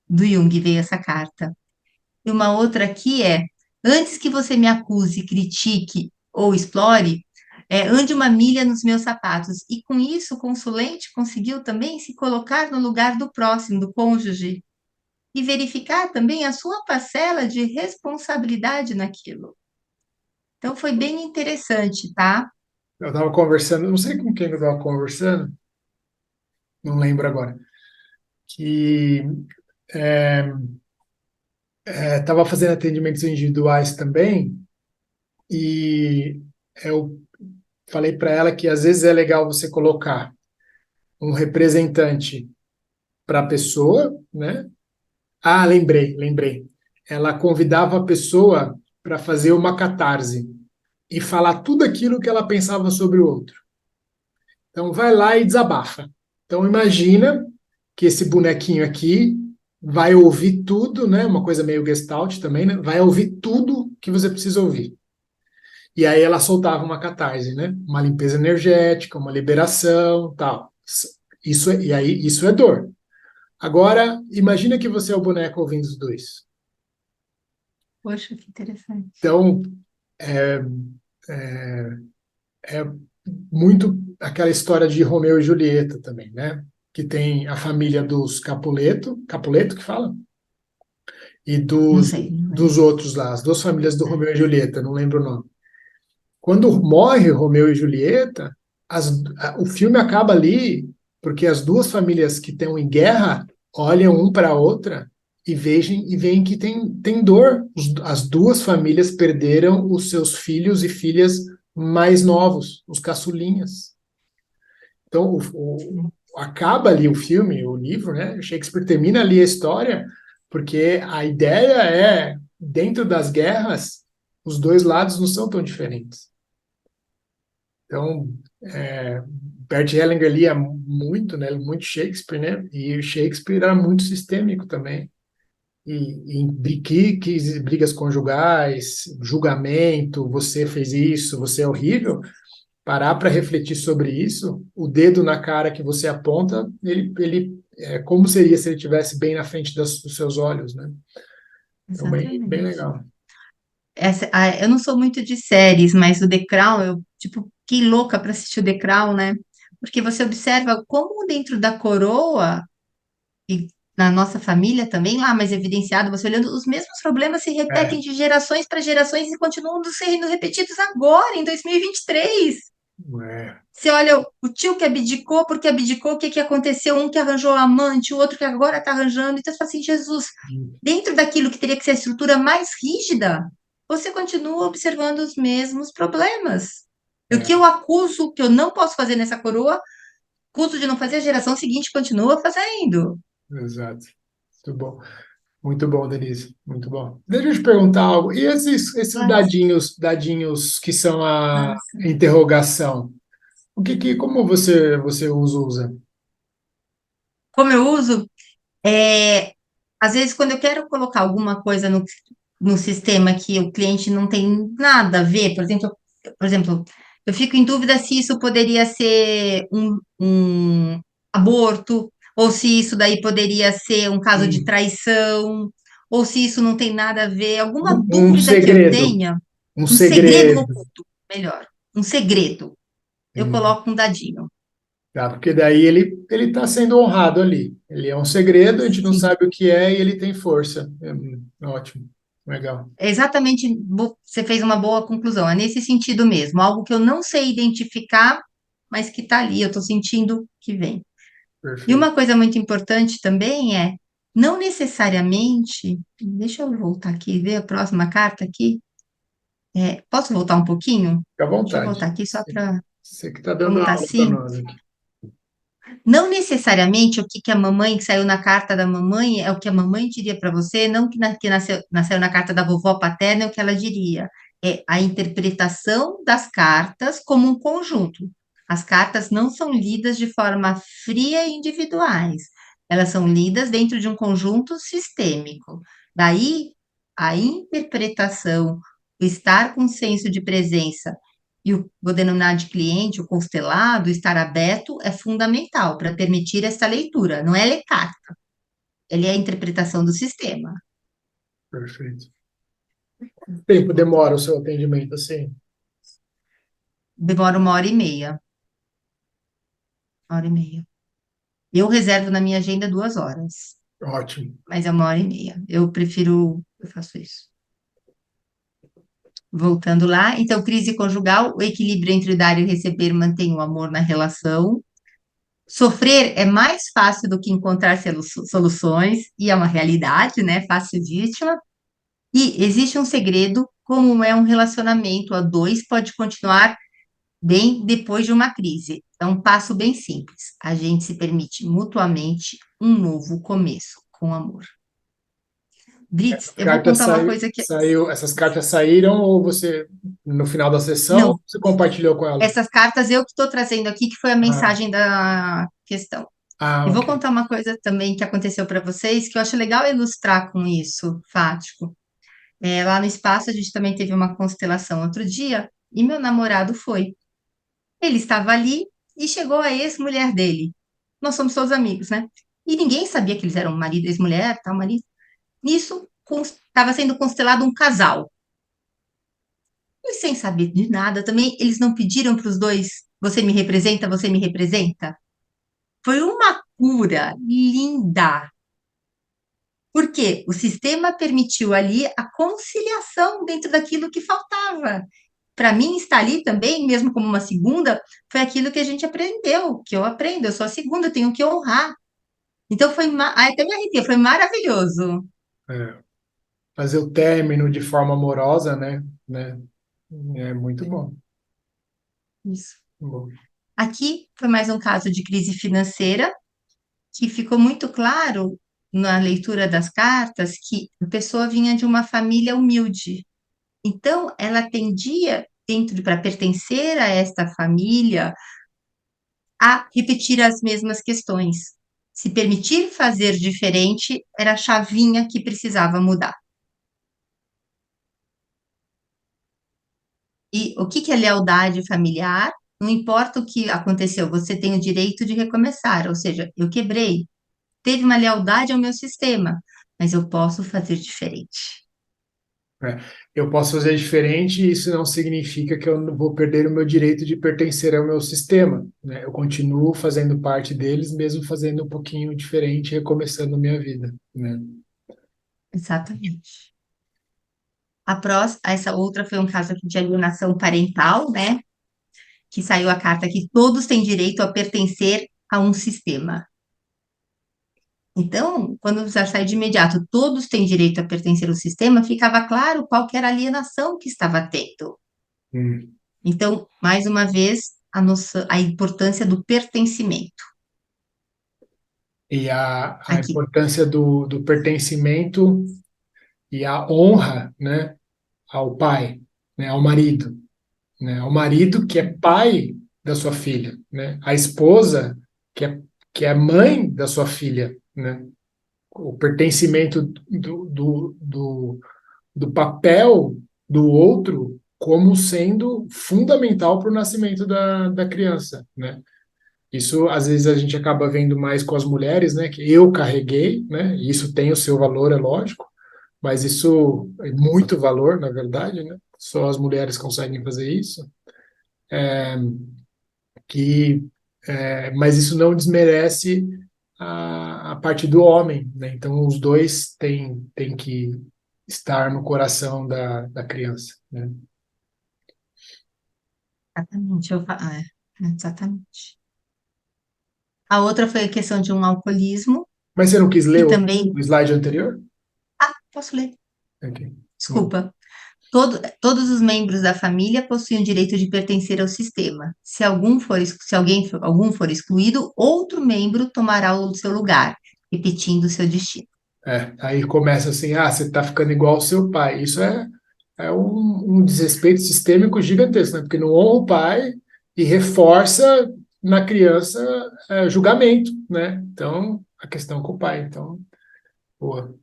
Do Jung veio essa carta. E uma outra aqui é: antes que você me acuse, critique ou explore, ande uma milha nos meus sapatos. E com isso, o consulente conseguiu também se colocar no lugar do próximo, do cônjuge, e verificar também a sua parcela de responsabilidade naquilo. Então, foi bem interessante, tá? eu estava conversando, não sei com quem eu estava conversando, não lembro agora, que estava fazendo atendimentos individuais também, e eu falei para ela que às vezes é legal você colocar um representante para a pessoa, né? Ah, lembrei. Ela convidava a pessoa para fazer uma catarse e falar tudo aquilo que ela pensava sobre o outro. Então vai lá e desabafa. Então imagina que esse bonequinho aqui vai ouvir tudo, né? Uma coisa meio Gestalt também, né? Vai ouvir tudo que você precisa ouvir. E aí ela soltava uma catarse, né? Uma limpeza energética, uma liberação, tal. E aí isso é dor. Agora, imagina que você é o boneco ouvindo os dois. Poxa, que interessante. Então, é, é, é muito aquela história de Romeu e Julieta também, né? Que tem a família dos Capuleto que fala, e Não sei, não dos lembro. outros lá, as duas famílias do Romeu e Julieta, não lembro o nome. Quando morre Romeu e Julieta, o filme acaba ali porque as duas famílias que estão em guerra olham um para a outra e veem que tem dor. As duas famílias perderam os seus filhos e filhas mais novos, os caçulinhas. Então, acaba ali o filme, o livro, né? Shakespeare termina ali a história, porque a ideia é, dentro das guerras, os dois lados não são tão diferentes. Então, Bert Hellinger lia muito, né? Muito Shakespeare, né? E o Shakespeare era muito sistêmico também. Que brigas conjugais, julgamento, você fez isso, você é horrível. Parar para refletir sobre isso, o dedo na cara que você aponta, como seria se ele tivesse bem na frente dos seus olhos, né? Então, bem Exatamente. legal. Eu não sou muito de séries, mas o The Crown, eu, tipo, fiquei louca para assistir o The Crown, né? Porque você observa como dentro da coroa na nossa família também, lá mais evidenciado, você olhando, os mesmos problemas se É, repetem de gerações para gerações e continuam sendo repetidos agora, em 2023. é, Você olha o tio que abdicou, porque abdicou, o que que aconteceu? Um que arranjou amante, o outro que agora está arranjando. Então, você fala assim, Jesus, dentro daquilo que teria que ser a estrutura mais rígida, você continua observando os mesmos problemas. E o que é, eu acuso, que eu não posso fazer nessa coroa, acuso de não fazer, a geração seguinte continua fazendo. exato. Muito bom, Denise. Muito bom. Deixa eu te perguntar algo. E esses Mas, dadinhos que são a interrogação? Como você os usa? como eu uso, é, às vezes, quando eu quero colocar alguma coisa no sistema que o cliente não tem nada a ver, por exemplo, eu fico em dúvida se isso poderia ser um aborto, ou se isso daí poderia ser um caso de Hum, traição, ou se isso não tem nada a ver, alguma um dúvida que eu segredo. tenha, Um um segredo segredo. oculto, melhor, um segredo, eu Hum, coloco um dadinho. tá, porque daí ele está sendo honrado ali. Ele é um segredo, a gente não Sim. sabe o que é e ele tem força. Ótimo. Legal. É exatamente, você fez uma boa conclusão. É nesse sentido mesmo, algo que eu não sei identificar, mas que está ali, eu estou sentindo que vem. E Perfeito. uma coisa muito importante também é, não necessariamente, deixa eu voltar aqui, ver a próxima carta aqui. Posso voltar um pouquinho? Fica à Deixa eu voltar vontade. aqui só Você para, você que está dando como está aula para assim. nós aqui. Não necessariamente o que, que a mamãe, que saiu na carta da mamãe, é o que a mamãe diria para você, não que nasceu na carta da vovó paterna, é o que ela diria. É a interpretação das cartas como um conjunto. As cartas não são lidas de forma fria e individuais, elas são lidas dentro de um conjunto sistêmico. Daí, a interpretação, o estar com senso de presença e vou denominar de cliente, o constelado, estar aberto é fundamental para permitir essa leitura. Não é ler carta, ele é a interpretação do sistema. Perfeito. Quanto tempo demora o seu atendimento assim? Demora uma hora e meia. Uma hora e meia. Eu reservo na minha agenda 2 horas, Ótimo. mas é uma hora e meia. Eu faço isso. Voltando lá, então, crise conjugal, o equilíbrio entre dar e receber mantém o amor na relação. Sofrer é mais fácil do que encontrar soluções, e é uma realidade, né? Fácil vítima. E existe um segredo, como é um relacionamento a dois, pode continuar bem depois de uma crise. É um passo bem simples. A gente se permite mutuamente um novo começo com amor. Brits, Essas eu vou cartas contar uma coisa que. essas cartas saíram ou você, no final da sessão, Não, você compartilhou com ela? essas cartas eu que estou trazendo aqui, que foi a Ah, mensagem da questão. E vou ok. contar uma coisa também que aconteceu para vocês, que eu acho legal ilustrar com isso, Fático. Lá no espaço, a gente também teve uma constelação outro dia, e meu namorado foi. Ele estava ali e chegou a ex-mulher dele. Nós somos todos amigos, né? E ninguém sabia que eles eram marido e ex-mulher, tal, marido. Nisso, estava sendo constelado um casal. E sem saber de nada também, eles não pediram para os dois: você me representa, você me representa? Foi uma cura linda, porque o sistema permitiu ali a conciliação dentro daquilo que faltava. Para mim, estar ali também, mesmo como uma segunda, foi aquilo que a gente aprendeu, que eu aprendo, eu sou a segunda, eu tenho que honrar. Então foi, ai, até me arrepia, foi maravilhoso. É, fazer o término de forma amorosa, né? É muito bom. Isso. Bom. Aqui foi mais um caso de crise financeira, que ficou muito claro na leitura das cartas que a pessoa vinha de uma família humilde. Então, ela tendia, dentro para pertencer a esta família, a repetir as mesmas questões. Se permitir fazer diferente era a chavinha que precisava mudar. E o que que é lealdade familiar? Não importa o que aconteceu, você tem o direito de recomeçar. Ou seja, eu quebrei, teve uma lealdade ao meu sistema, mas eu posso fazer diferente. É, eu posso fazer diferente e isso não significa que eu não vou perder o meu direito de pertencer ao meu sistema, né? Eu continuo fazendo parte deles, mesmo fazendo um pouquinho diferente, recomeçando a minha vida, né? Exatamente. Essa outra foi um caso aqui de alienação parental, né? Que saiu a carta que todos têm direito a pertencer a um sistema. Então, quando já sai de imediato, todos têm direito a pertencer ao sistema, ficava claro qual que era a alienação que estava tendo. Hum. Então, mais uma vez, a importância do pertencimento E a aqui. importância do pertencimento e a honra, né, ao pai, né, ao marido, né, ao marido que é pai da sua filha, né, a esposa que é mãe da sua filha, né, o pertencimento do papel do outro como sendo fundamental para o nascimento da criança, né? Isso, às vezes, a gente acaba vendo mais com as mulheres, né? Que eu carreguei, né? E isso tem o seu valor, é lógico, mas isso é muito valor, na verdade, né? Só as mulheres conseguem fazer isso. Que, mas isso não desmerece a parte do homem, né? Então, os dois têm que estar no coração da criança, né? Exatamente, exatamente. A outra foi a questão de um alcoolismo, Mas você não quis ler e o também. slide anterior? Ah, posso ler? Ok. Bom, Desculpa. Todos os membros da família possuem o direito de pertencer ao sistema. Se algum for excluído, outro membro tomará o seu lugar, repetindo o seu destino. aí começa assim, você está ficando igual ao seu pai. Isso é um desrespeito sistêmico gigantesco, né? Porque não honra o pai e reforça na criança julgamento, né? Então, a questão com o pai. Então, boa.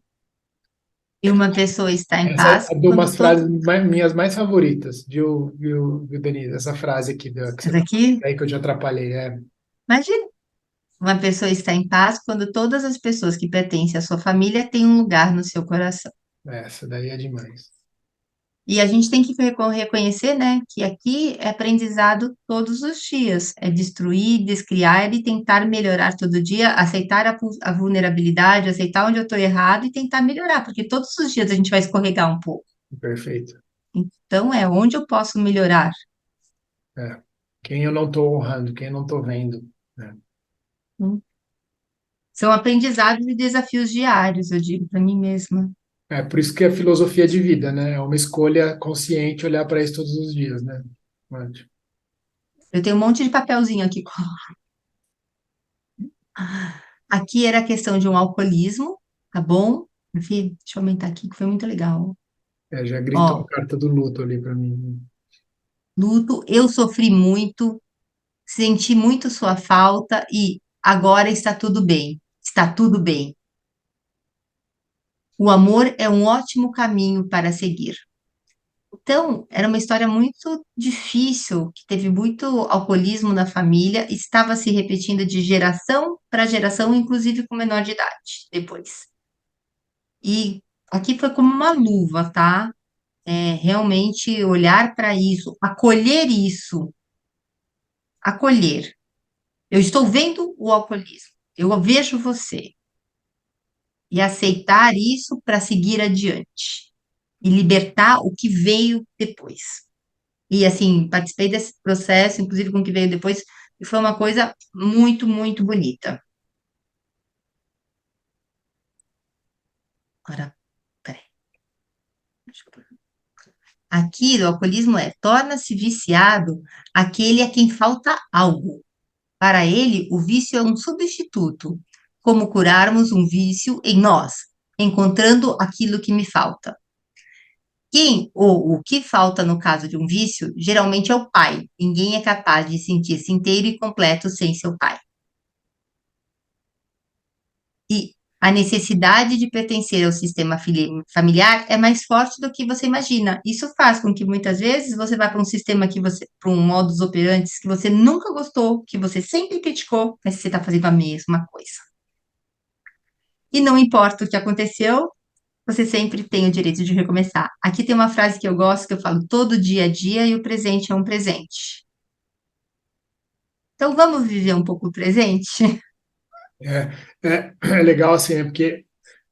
E uma pessoa está em Essa paz é de quando umas todo. frases minhas mais favoritas, viu, Denise? Essa frase aqui que você Essa tá aqui, aí que eu te atrapalhei. imagina. Uma pessoa está em paz quando todas as pessoas que pertencem à sua família têm um lugar no seu coração. Essa daí é demais. E a gente tem que reconhecer, né, que aqui é aprendizado todos os dias. É destruir, descriar e tentar melhorar todo dia, aceitar a vulnerabilidade, aceitar onde eu estou errado e tentar melhorar, porque todos os dias a gente vai escorregar um pouco. Perfeito. Então, é onde eu posso melhorar. É. Quem eu não estou honrando, quem eu não estou vendo, né? Hum. São aprendizados e desafios diários, eu digo para mim mesma. É por isso que é filosofia de vida, né? É uma escolha consciente olhar para isso todos os dias, né? Mate? Eu tenho um monte de papelzinho aqui. Aqui era a questão de um alcoolismo, tá bom? Enfim, deixa eu aumentar aqui, que foi muito legal. Já gritou a Ó, carta do luto ali para mim. luto, eu sofri muito, senti muito sua falta e agora está tudo bem. Está tudo bem. O amor é um ótimo caminho para seguir. Então, era uma história muito difícil, que teve muito alcoolismo na família, estava se repetindo de geração para geração, inclusive com menor de idade, depois. E aqui foi como uma luva, tá? Realmente olhar para isso, acolher. Eu estou vendo o alcoolismo, eu vejo você, e aceitar isso para seguir adiante e libertar o que veio depois. E assim, participei desse processo, inclusive com o que veio depois, e foi uma coisa muito, muito bonita. Agora, peraí. Aqui, o alcoolismo torna-se viciado aquele a quem falta algo. Para ele, o vício é um substituto. Como curarmos um vício em nós, encontrando aquilo que me falta. Quem ou o que falta no caso de um vício, geralmente é o pai. Ninguém é capaz de sentir-se inteiro e completo sem seu pai. E a necessidade de pertencer ao sistema familiar é mais forte do que você imagina. Isso faz com que muitas vezes você vá para um sistema para um modus operandi que você nunca gostou, que você sempre criticou, mas você está fazendo a mesma coisa. E não importa o que aconteceu, você sempre tem o direito de recomeçar. Aqui tem uma frase que eu gosto, que eu falo, todo dia é dia e o presente é um presente. Então vamos viver um pouco o presente? É, é legal assim, né? Porque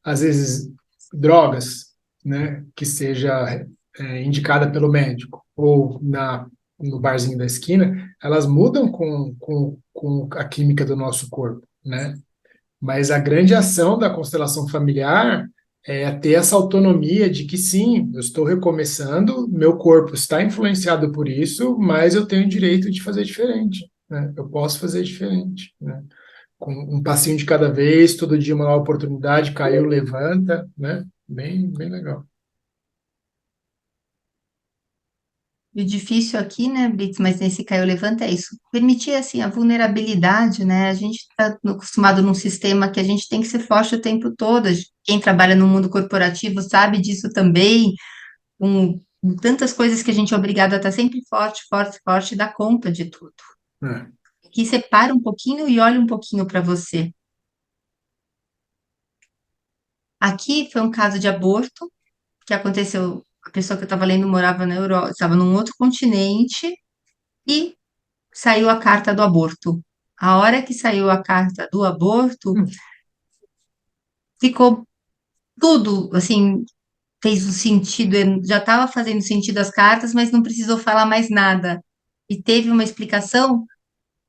às vezes drogas, né, que seja indicada pelo médico ou no barzinho da esquina, elas mudam com a química do nosso corpo, né? Mas a grande ação da constelação familiar é ter essa autonomia de que sim, eu estou recomeçando, meu corpo está influenciado por isso, mas eu tenho o direito de fazer diferente, né? Eu posso fazer diferente, né? Com um passinho de cada vez, todo dia uma nova oportunidade, caiu, levanta, né? Bem, bem legal. E o difícil aqui, né, Blitz, mas nesse caiu levanta é isso. Permitir, assim, a vulnerabilidade, né? A gente está acostumado num sistema que a gente tem que ser forte o tempo todo. Quem trabalha no mundo corporativo sabe disso também, com tantas coisas que a gente é obrigado a estar sempre forte, forte, forte, e dar conta de tudo. É. Aqui você para um pouquinho e olha um pouquinho para você. Aqui foi um caso de aborto que aconteceu. A pessoa que eu estava lendo morava na Europa, estava num outro continente e saiu a carta do aborto. A hora que saiu a carta do aborto, Hum. ficou tudo, assim, fez o sentido, já estava fazendo sentido as cartas, mas não precisou falar mais nada. E teve uma explicação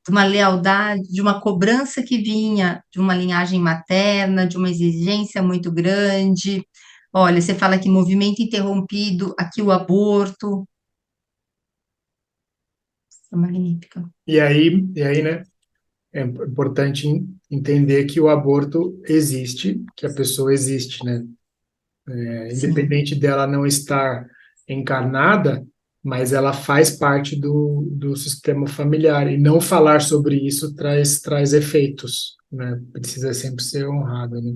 de uma lealdade, de uma cobrança que vinha de uma linhagem materna, de uma exigência muito grande. Olha, você fala que movimento interrompido, aqui o aborto. É magnífica. E aí, né? É importante entender que o aborto existe, que a pessoa existe, né? Sim, Independente dela não estar encarnada, mas ela faz parte do sistema familiar. E não falar sobre isso traz efeitos, né? Precisa sempre ser honrado, né?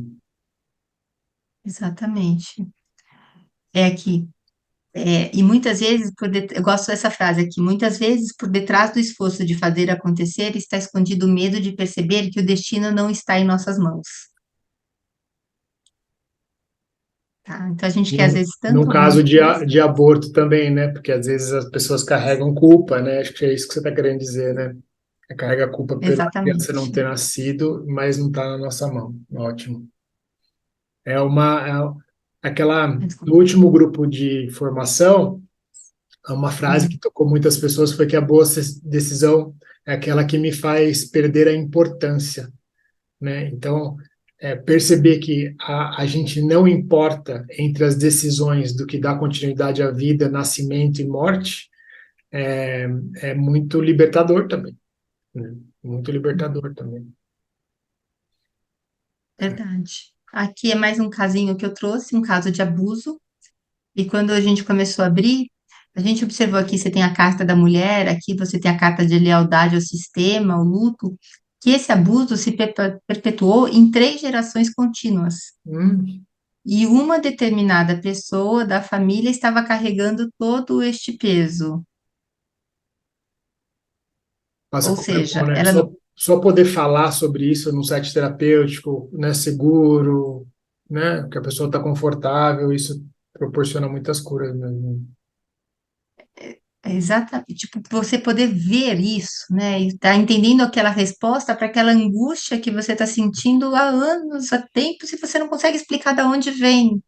exatamente. É aqui. É, e muitas vezes, eu gosto dessa frase aqui, muitas vezes por detrás do esforço de fazer acontecer está escondido o medo de perceber que o destino não está em nossas mãos, tá? Então a gente quer às vezes No tanto caso algumas coisas. de aborto também, né? Porque às vezes as pessoas carregam culpa, né? Acho que é isso que você está querendo dizer, né? Carrega a culpa pela criança não Exatamente. ter nascido, mas não está na nossa mão. Ótimo. Aquela, no Desculpa. último grupo de formação, uma frase que Hum. tocou muitas pessoas foi que a boa decisão é aquela que me faz perder a importância, né? Então, perceber que a gente não importa entre as decisões do que dá continuidade à vida, nascimento e morte, é, é muito libertador também, né? Muito libertador também. Verdade. Aqui é mais um casinho que eu trouxe, um caso de abuso. E quando a gente começou a abrir, a gente observou aqui, você tem a carta da mulher, aqui você tem a carta de lealdade ao sistema, ao luto, que esse abuso se perpetuou em 3 gerações contínuas. Hum, E uma determinada pessoa da família estava carregando todo este peso. Nossa, Ou como é bom, seja, né? ela não. Só poder falar sobre isso num site terapêutico, né? Seguro, né? Que a pessoa está confortável, isso proporciona muitas curas, né? É exatamente, tipo, você poder ver isso, né? E tá entendendo aquela resposta para aquela angústia que você está sentindo há anos, há tempos, e você não consegue explicar de onde vem.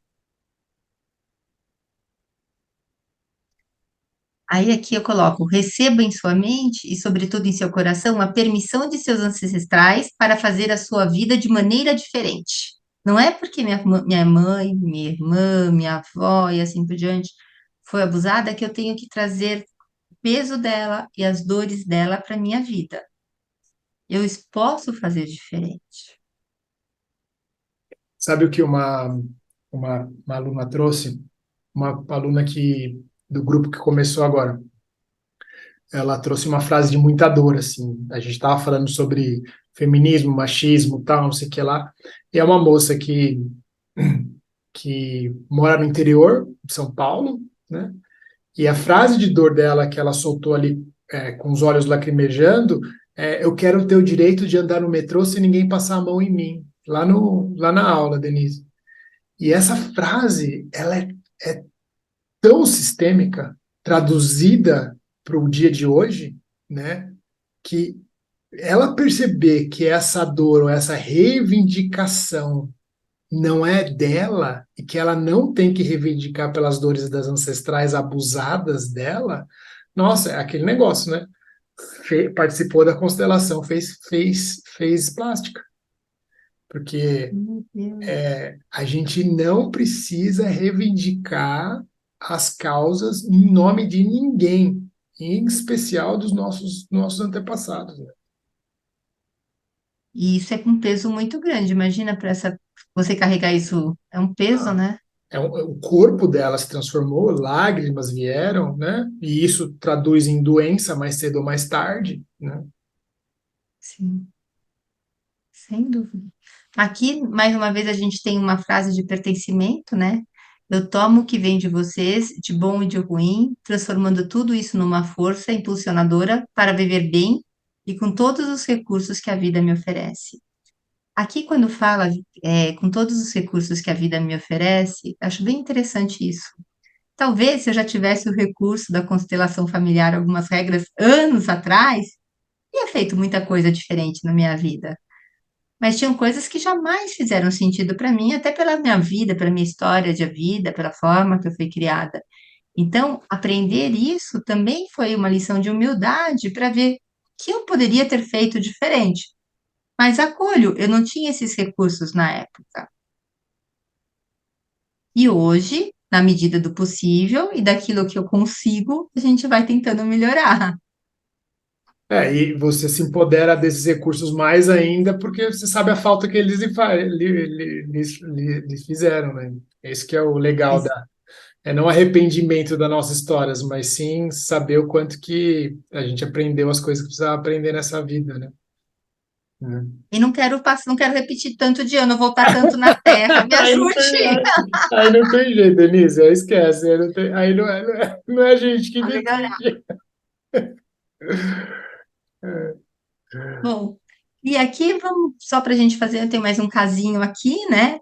Aí aqui eu coloco, receba em sua mente e, sobretudo, em seu coração a permissão de seus ancestrais para fazer a sua vida de maneira diferente. Não é porque minha mãe, minha irmã, minha avó e assim por diante foi abusada que eu tenho que trazer o peso dela e as dores dela para minha vida. Eu posso fazer diferente. Sabe o que uma aluna trouxe? Uma aluna do grupo que começou agora. Ela trouxe uma frase de muita dor, assim. A gente estava falando sobre feminismo, machismo, tal, não sei o que lá. E é uma moça que mora no interior de São Paulo, né? E a frase de dor dela que ela soltou ali, com os olhos lacrimejando, eu quero ter o direito de andar no metrô sem ninguém passar a mão em mim. Lá na aula, Denise. E essa frase, ela é tão sistêmica, traduzida para o dia de hoje, né? Que ela perceber que essa dor ou essa reivindicação não é dela e que ela não tem que reivindicar pelas dores das ancestrais abusadas dela, nossa, é aquele negócio, né? Participou da constelação, fez plástica, porque Meu Deus. a gente não precisa reivindicar as causas em nome de ninguém, em especial dos nossos antepassados, né? E isso é com peso muito grande. Imagina para essa você carregar isso, é um peso, Ah, né? o corpo dela se transformou, lágrimas vieram, né? E isso traduz em doença mais cedo ou mais tarde, né? Sim, sem dúvida. Aqui, mais uma vez, a gente tem uma frase de pertencimento, né? Eu tomo o que vem de vocês, de bom e de ruim, transformando tudo isso numa força impulsionadora para viver bem e com todos os recursos que a vida me oferece. Aqui, quando fala, com todos os recursos que a vida me oferece, acho bem interessante isso. Talvez se eu já tivesse o recurso da constelação familiar, algumas regras anos atrás, tinha feito muita coisa diferente na minha vida. Mas tinham coisas que jamais fizeram sentido para mim, até pela minha vida, pela minha história de vida, pela forma que eu fui criada. Então, aprender isso também foi uma lição de humildade para ver que eu poderia ter feito diferente. Mas acolho, eu não tinha esses recursos na época. E hoje, na medida do possível e daquilo que eu consigo, a gente vai tentando melhorar. E você se empodera desses recursos mais ainda porque você sabe a falta que eles lhes fizeram, né? Esse que é o legal Ex- é não arrependimento das nossas histórias, mas sim saber o quanto que a gente aprendeu as coisas que precisava aprender nessa vida, né? É. E não quero passar, não quero repetir tanto de ano, voltar tanto na Terra. Me Aí não ajude. tem, aí não tem jeito, Denise, aí esquece, aí não, tem, aí não é a gente que A melhorar. decide. Bom, e aqui vamos, só para a gente fazer, eu tenho mais um casinho aqui, né?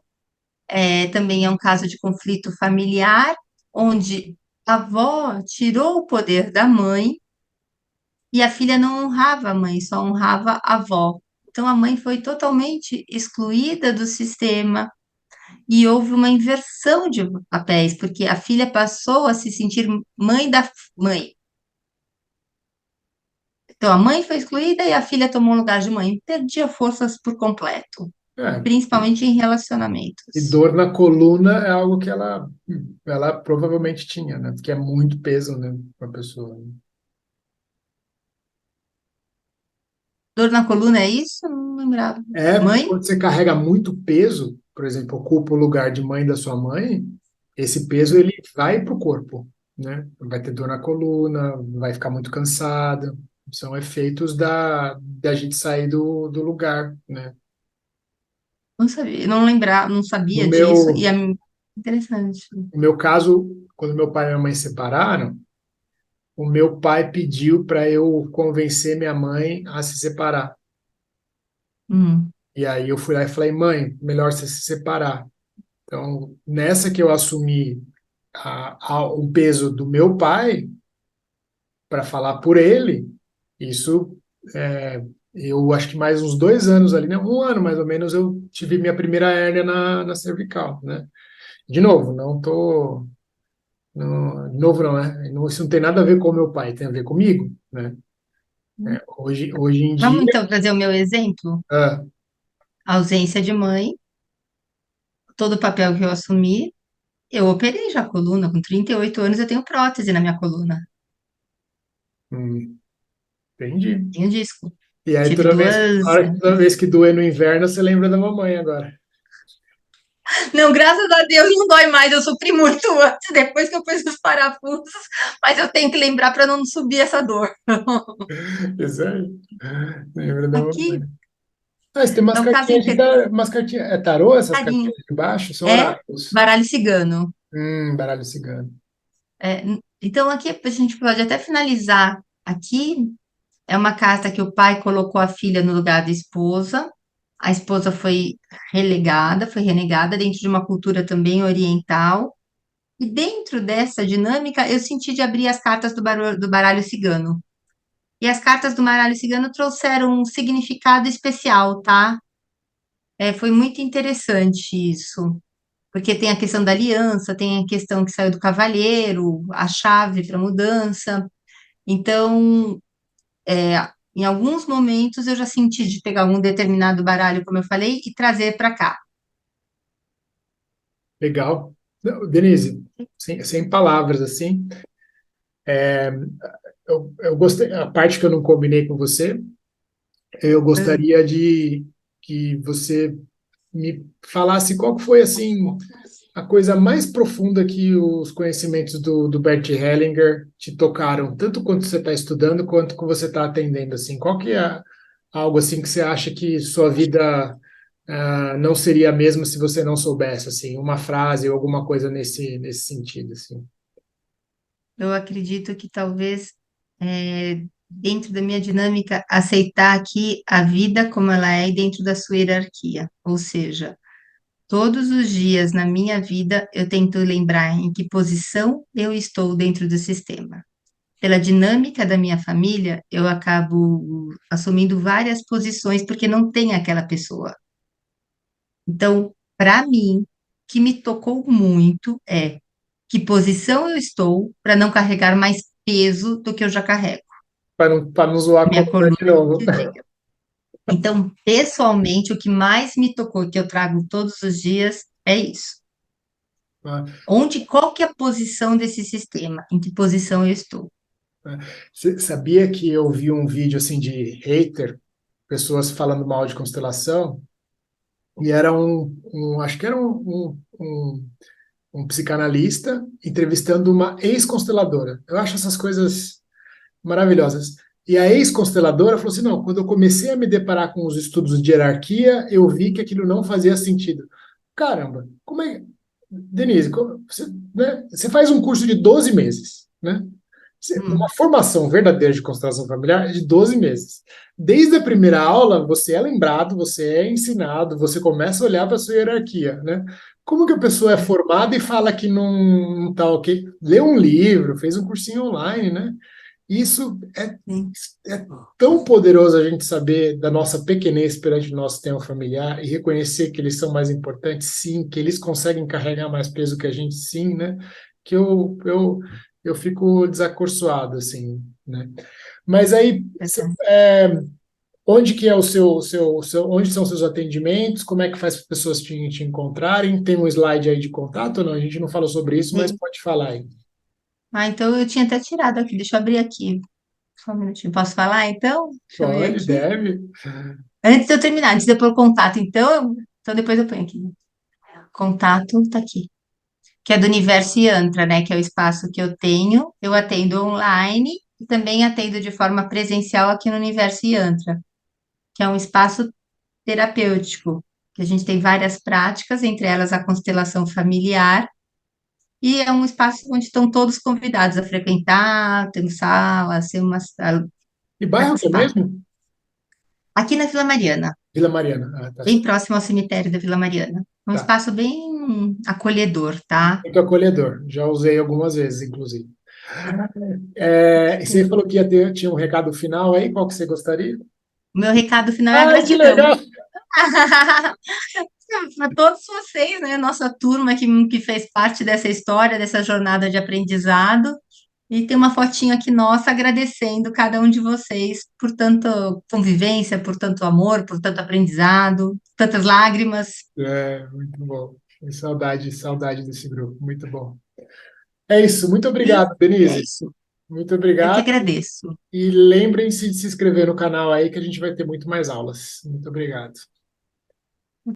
Também é um caso de conflito familiar, onde a avó tirou o poder da mãe e a filha não honrava a mãe, só honrava a avó. Então a mãe foi totalmente excluída do sistema e houve uma inversão de papéis, porque a filha passou a se sentir mãe da mãe. Então a mãe foi excluída e a filha tomou o lugar de mãe. Perdia forças por completo, É, principalmente em e relacionamentos. dor na coluna é algo que ela provavelmente tinha, né? Porque é muito peso, né, para a pessoa. Dor na coluna é isso? Não lembrava. Porque Mãe? quando você carrega muito peso, por exemplo, ocupa o lugar de mãe da sua mãe, esse peso ele vai para o corpo, né? Vai ter dor na coluna, vai ficar muito cansada. São efeitos da gente sair do lugar, né? Não sabia, não lembrava, não No sabia disso. meu, Interessante. no meu caso, quando meu pai e minha mãe se separaram, o meu pai pediu para eu convencer minha mãe a se separar. Hum. E aí eu fui lá e falei, mãe, melhor você se separar. Então, nessa que eu assumi o peso do meu pai para falar por ele, isso eu acho que mais uns 2 anos ali, né? Um ano mais ou menos, eu tive minha primeira hérnia na cervical, né? De novo, não tô. De novo, não, né? Isso não tem nada a ver com o meu pai, tem a ver comigo, né? Hoje em Vamos dia. então trazer o meu exemplo? Ah, A ausência de mãe, todo o papel que eu assumi. Eu operei já a coluna, com 38 anos eu tenho prótese na minha coluna. entendi. Tenho disco. E aí, Tive duas. toda vez que doer no inverno, você lembra da mamãe agora. Não, graças a Deus não dói mais. Eu sofri muito antes, depois que eu pus os parafusos, mas eu tenho que lembrar para não subir essa dor. Isso aí. Lembra da mamãe. Aqui Ah, você tem umas é um caso cartinhas umas cartinhas. É tarô essas carinho. cartinhas de baixo? São É oráculos. baralho cigano. Baralho cigano. Então, aqui a gente pode até finalizar. Aqui é uma carta que o pai colocou a filha no lugar da esposa. a esposa foi renegada dentro de uma cultura também oriental. E dentro dessa dinâmica, eu senti de abrir as cartas do baralho cigano. E as cartas do baralho cigano trouxeram um significado especial, tá? Foi muito interessante isso, porque tem a questão da aliança, tem a questão que saiu do cavalheiro, a chave para mudança. Então, em alguns momentos eu já senti de pegar um determinado baralho, como eu falei, e trazer para cá. Legal. Não, Denise, sem palavras, assim, eu gostei, a parte que eu não combinei com você, eu Hum. gostaria de que você me falasse qual que foi, assim, a coisa mais profunda que os conhecimentos do Bert Hellinger te tocaram, tanto quando você está estudando quanto quando você está atendendo, assim. Qual que é algo assim que você acha que sua vida não seria a mesma se você não soubesse, assim, uma frase ou alguma coisa nesse sentido, assim. Eu acredito que talvez, dentro da minha dinâmica, aceitar aqui a vida como ela é e dentro da sua hierarquia. Ou seja, todos os dias na minha vida eu tento lembrar em que posição eu estou dentro do sistema. Pela dinâmica da minha família, eu acabo assumindo várias posições porque não tem aquela pessoa. Então, para mim, o que me tocou muito é que posição eu estou para não carregar mais peso do que eu já carrego. Para não zoar a Minha coluna coluna de novo. que o diga. Então, pessoalmente, o que mais me tocou, que eu trago todos os dias, é isso. Qual que é a posição desse sistema? Em que posição eu estou? Você sabia que eu vi um vídeo assim de hater, pessoas falando mal de constelação, e era acho que era um psicanalista entrevistando uma ex-consteladora. Eu acho essas coisas maravilhosas. E a ex-consteladora falou assim: não, quando eu comecei a me deparar com os estudos de hierarquia, eu vi que aquilo não fazia sentido. Caramba, como é. Denise, você, né, você faz um curso de 12 meses, né? Uma Hum, formação verdadeira de constelação familiar é de 12 meses. Desde a primeira aula, você é lembrado, você é ensinado, você começa a olhar para a sua hierarquia, né? Como que a pessoa é formada e fala que não tá ok? Leu um livro, fez um cursinho online, né? Isso sim, é tão poderoso a gente saber da nossa pequenez perante o nosso sistema familiar e reconhecer que eles são mais importantes, sim, que eles conseguem carregar mais peso que a gente, sim, né? Que eu fico desacorçoado, assim, né? Mas aí, verdade. onde que é onde são seus atendimentos? Como é que faz para as pessoas te encontrarem? Tem um slide aí de contato ou não? A gente não falou sobre isso, mas Sim. pode falar aí. Ah, então eu tinha até tirado aqui. Deixa eu abrir aqui. Só um minutinho. Posso falar, então? Deixa eu ver Pode, aqui. deve. Antes de eu terminar, antes de eu pôr o contato, então depois eu ponho aqui. Contato tá aqui. Que é do Universo Yantra, né? Que é o espaço que eu tenho. Eu atendo online e também atendo de forma presencial aqui no Universo Yantra, que é um espaço terapêutico, que a gente tem várias práticas, entre elas a constelação familiar, e é um espaço onde estão todos convidados a frequentar, ter sala, a E bairro que é participar. mesmo? Aqui na Vila Mariana, Vila Mariana. Ah, tá. bem próximo ao cemitério da Vila Mariana. É um Tá. espaço bem acolhedor, tá? Muito acolhedor. Já usei algumas vezes, inclusive. E você Sim. falou que tinha um recado final aí, qual que você gostaria? O meu recado final é a Ai, que gratidão. legal! Para todos vocês, né? Nossa turma que fez parte dessa história, dessa jornada de aprendizado. E tem uma fotinho aqui nossa agradecendo cada um de vocês por tanta convivência, por tanto amor, por tanto aprendizado, tantas lágrimas. Muito bom. Saudade, saudade desse grupo. Muito bom. É isso. Muito E obrigado, é Denise. isso. Muito Eu que obrigado. agradeço. E lembrem-se de se inscrever no canal aí, que a gente vai ter muito mais aulas. Muito obrigado.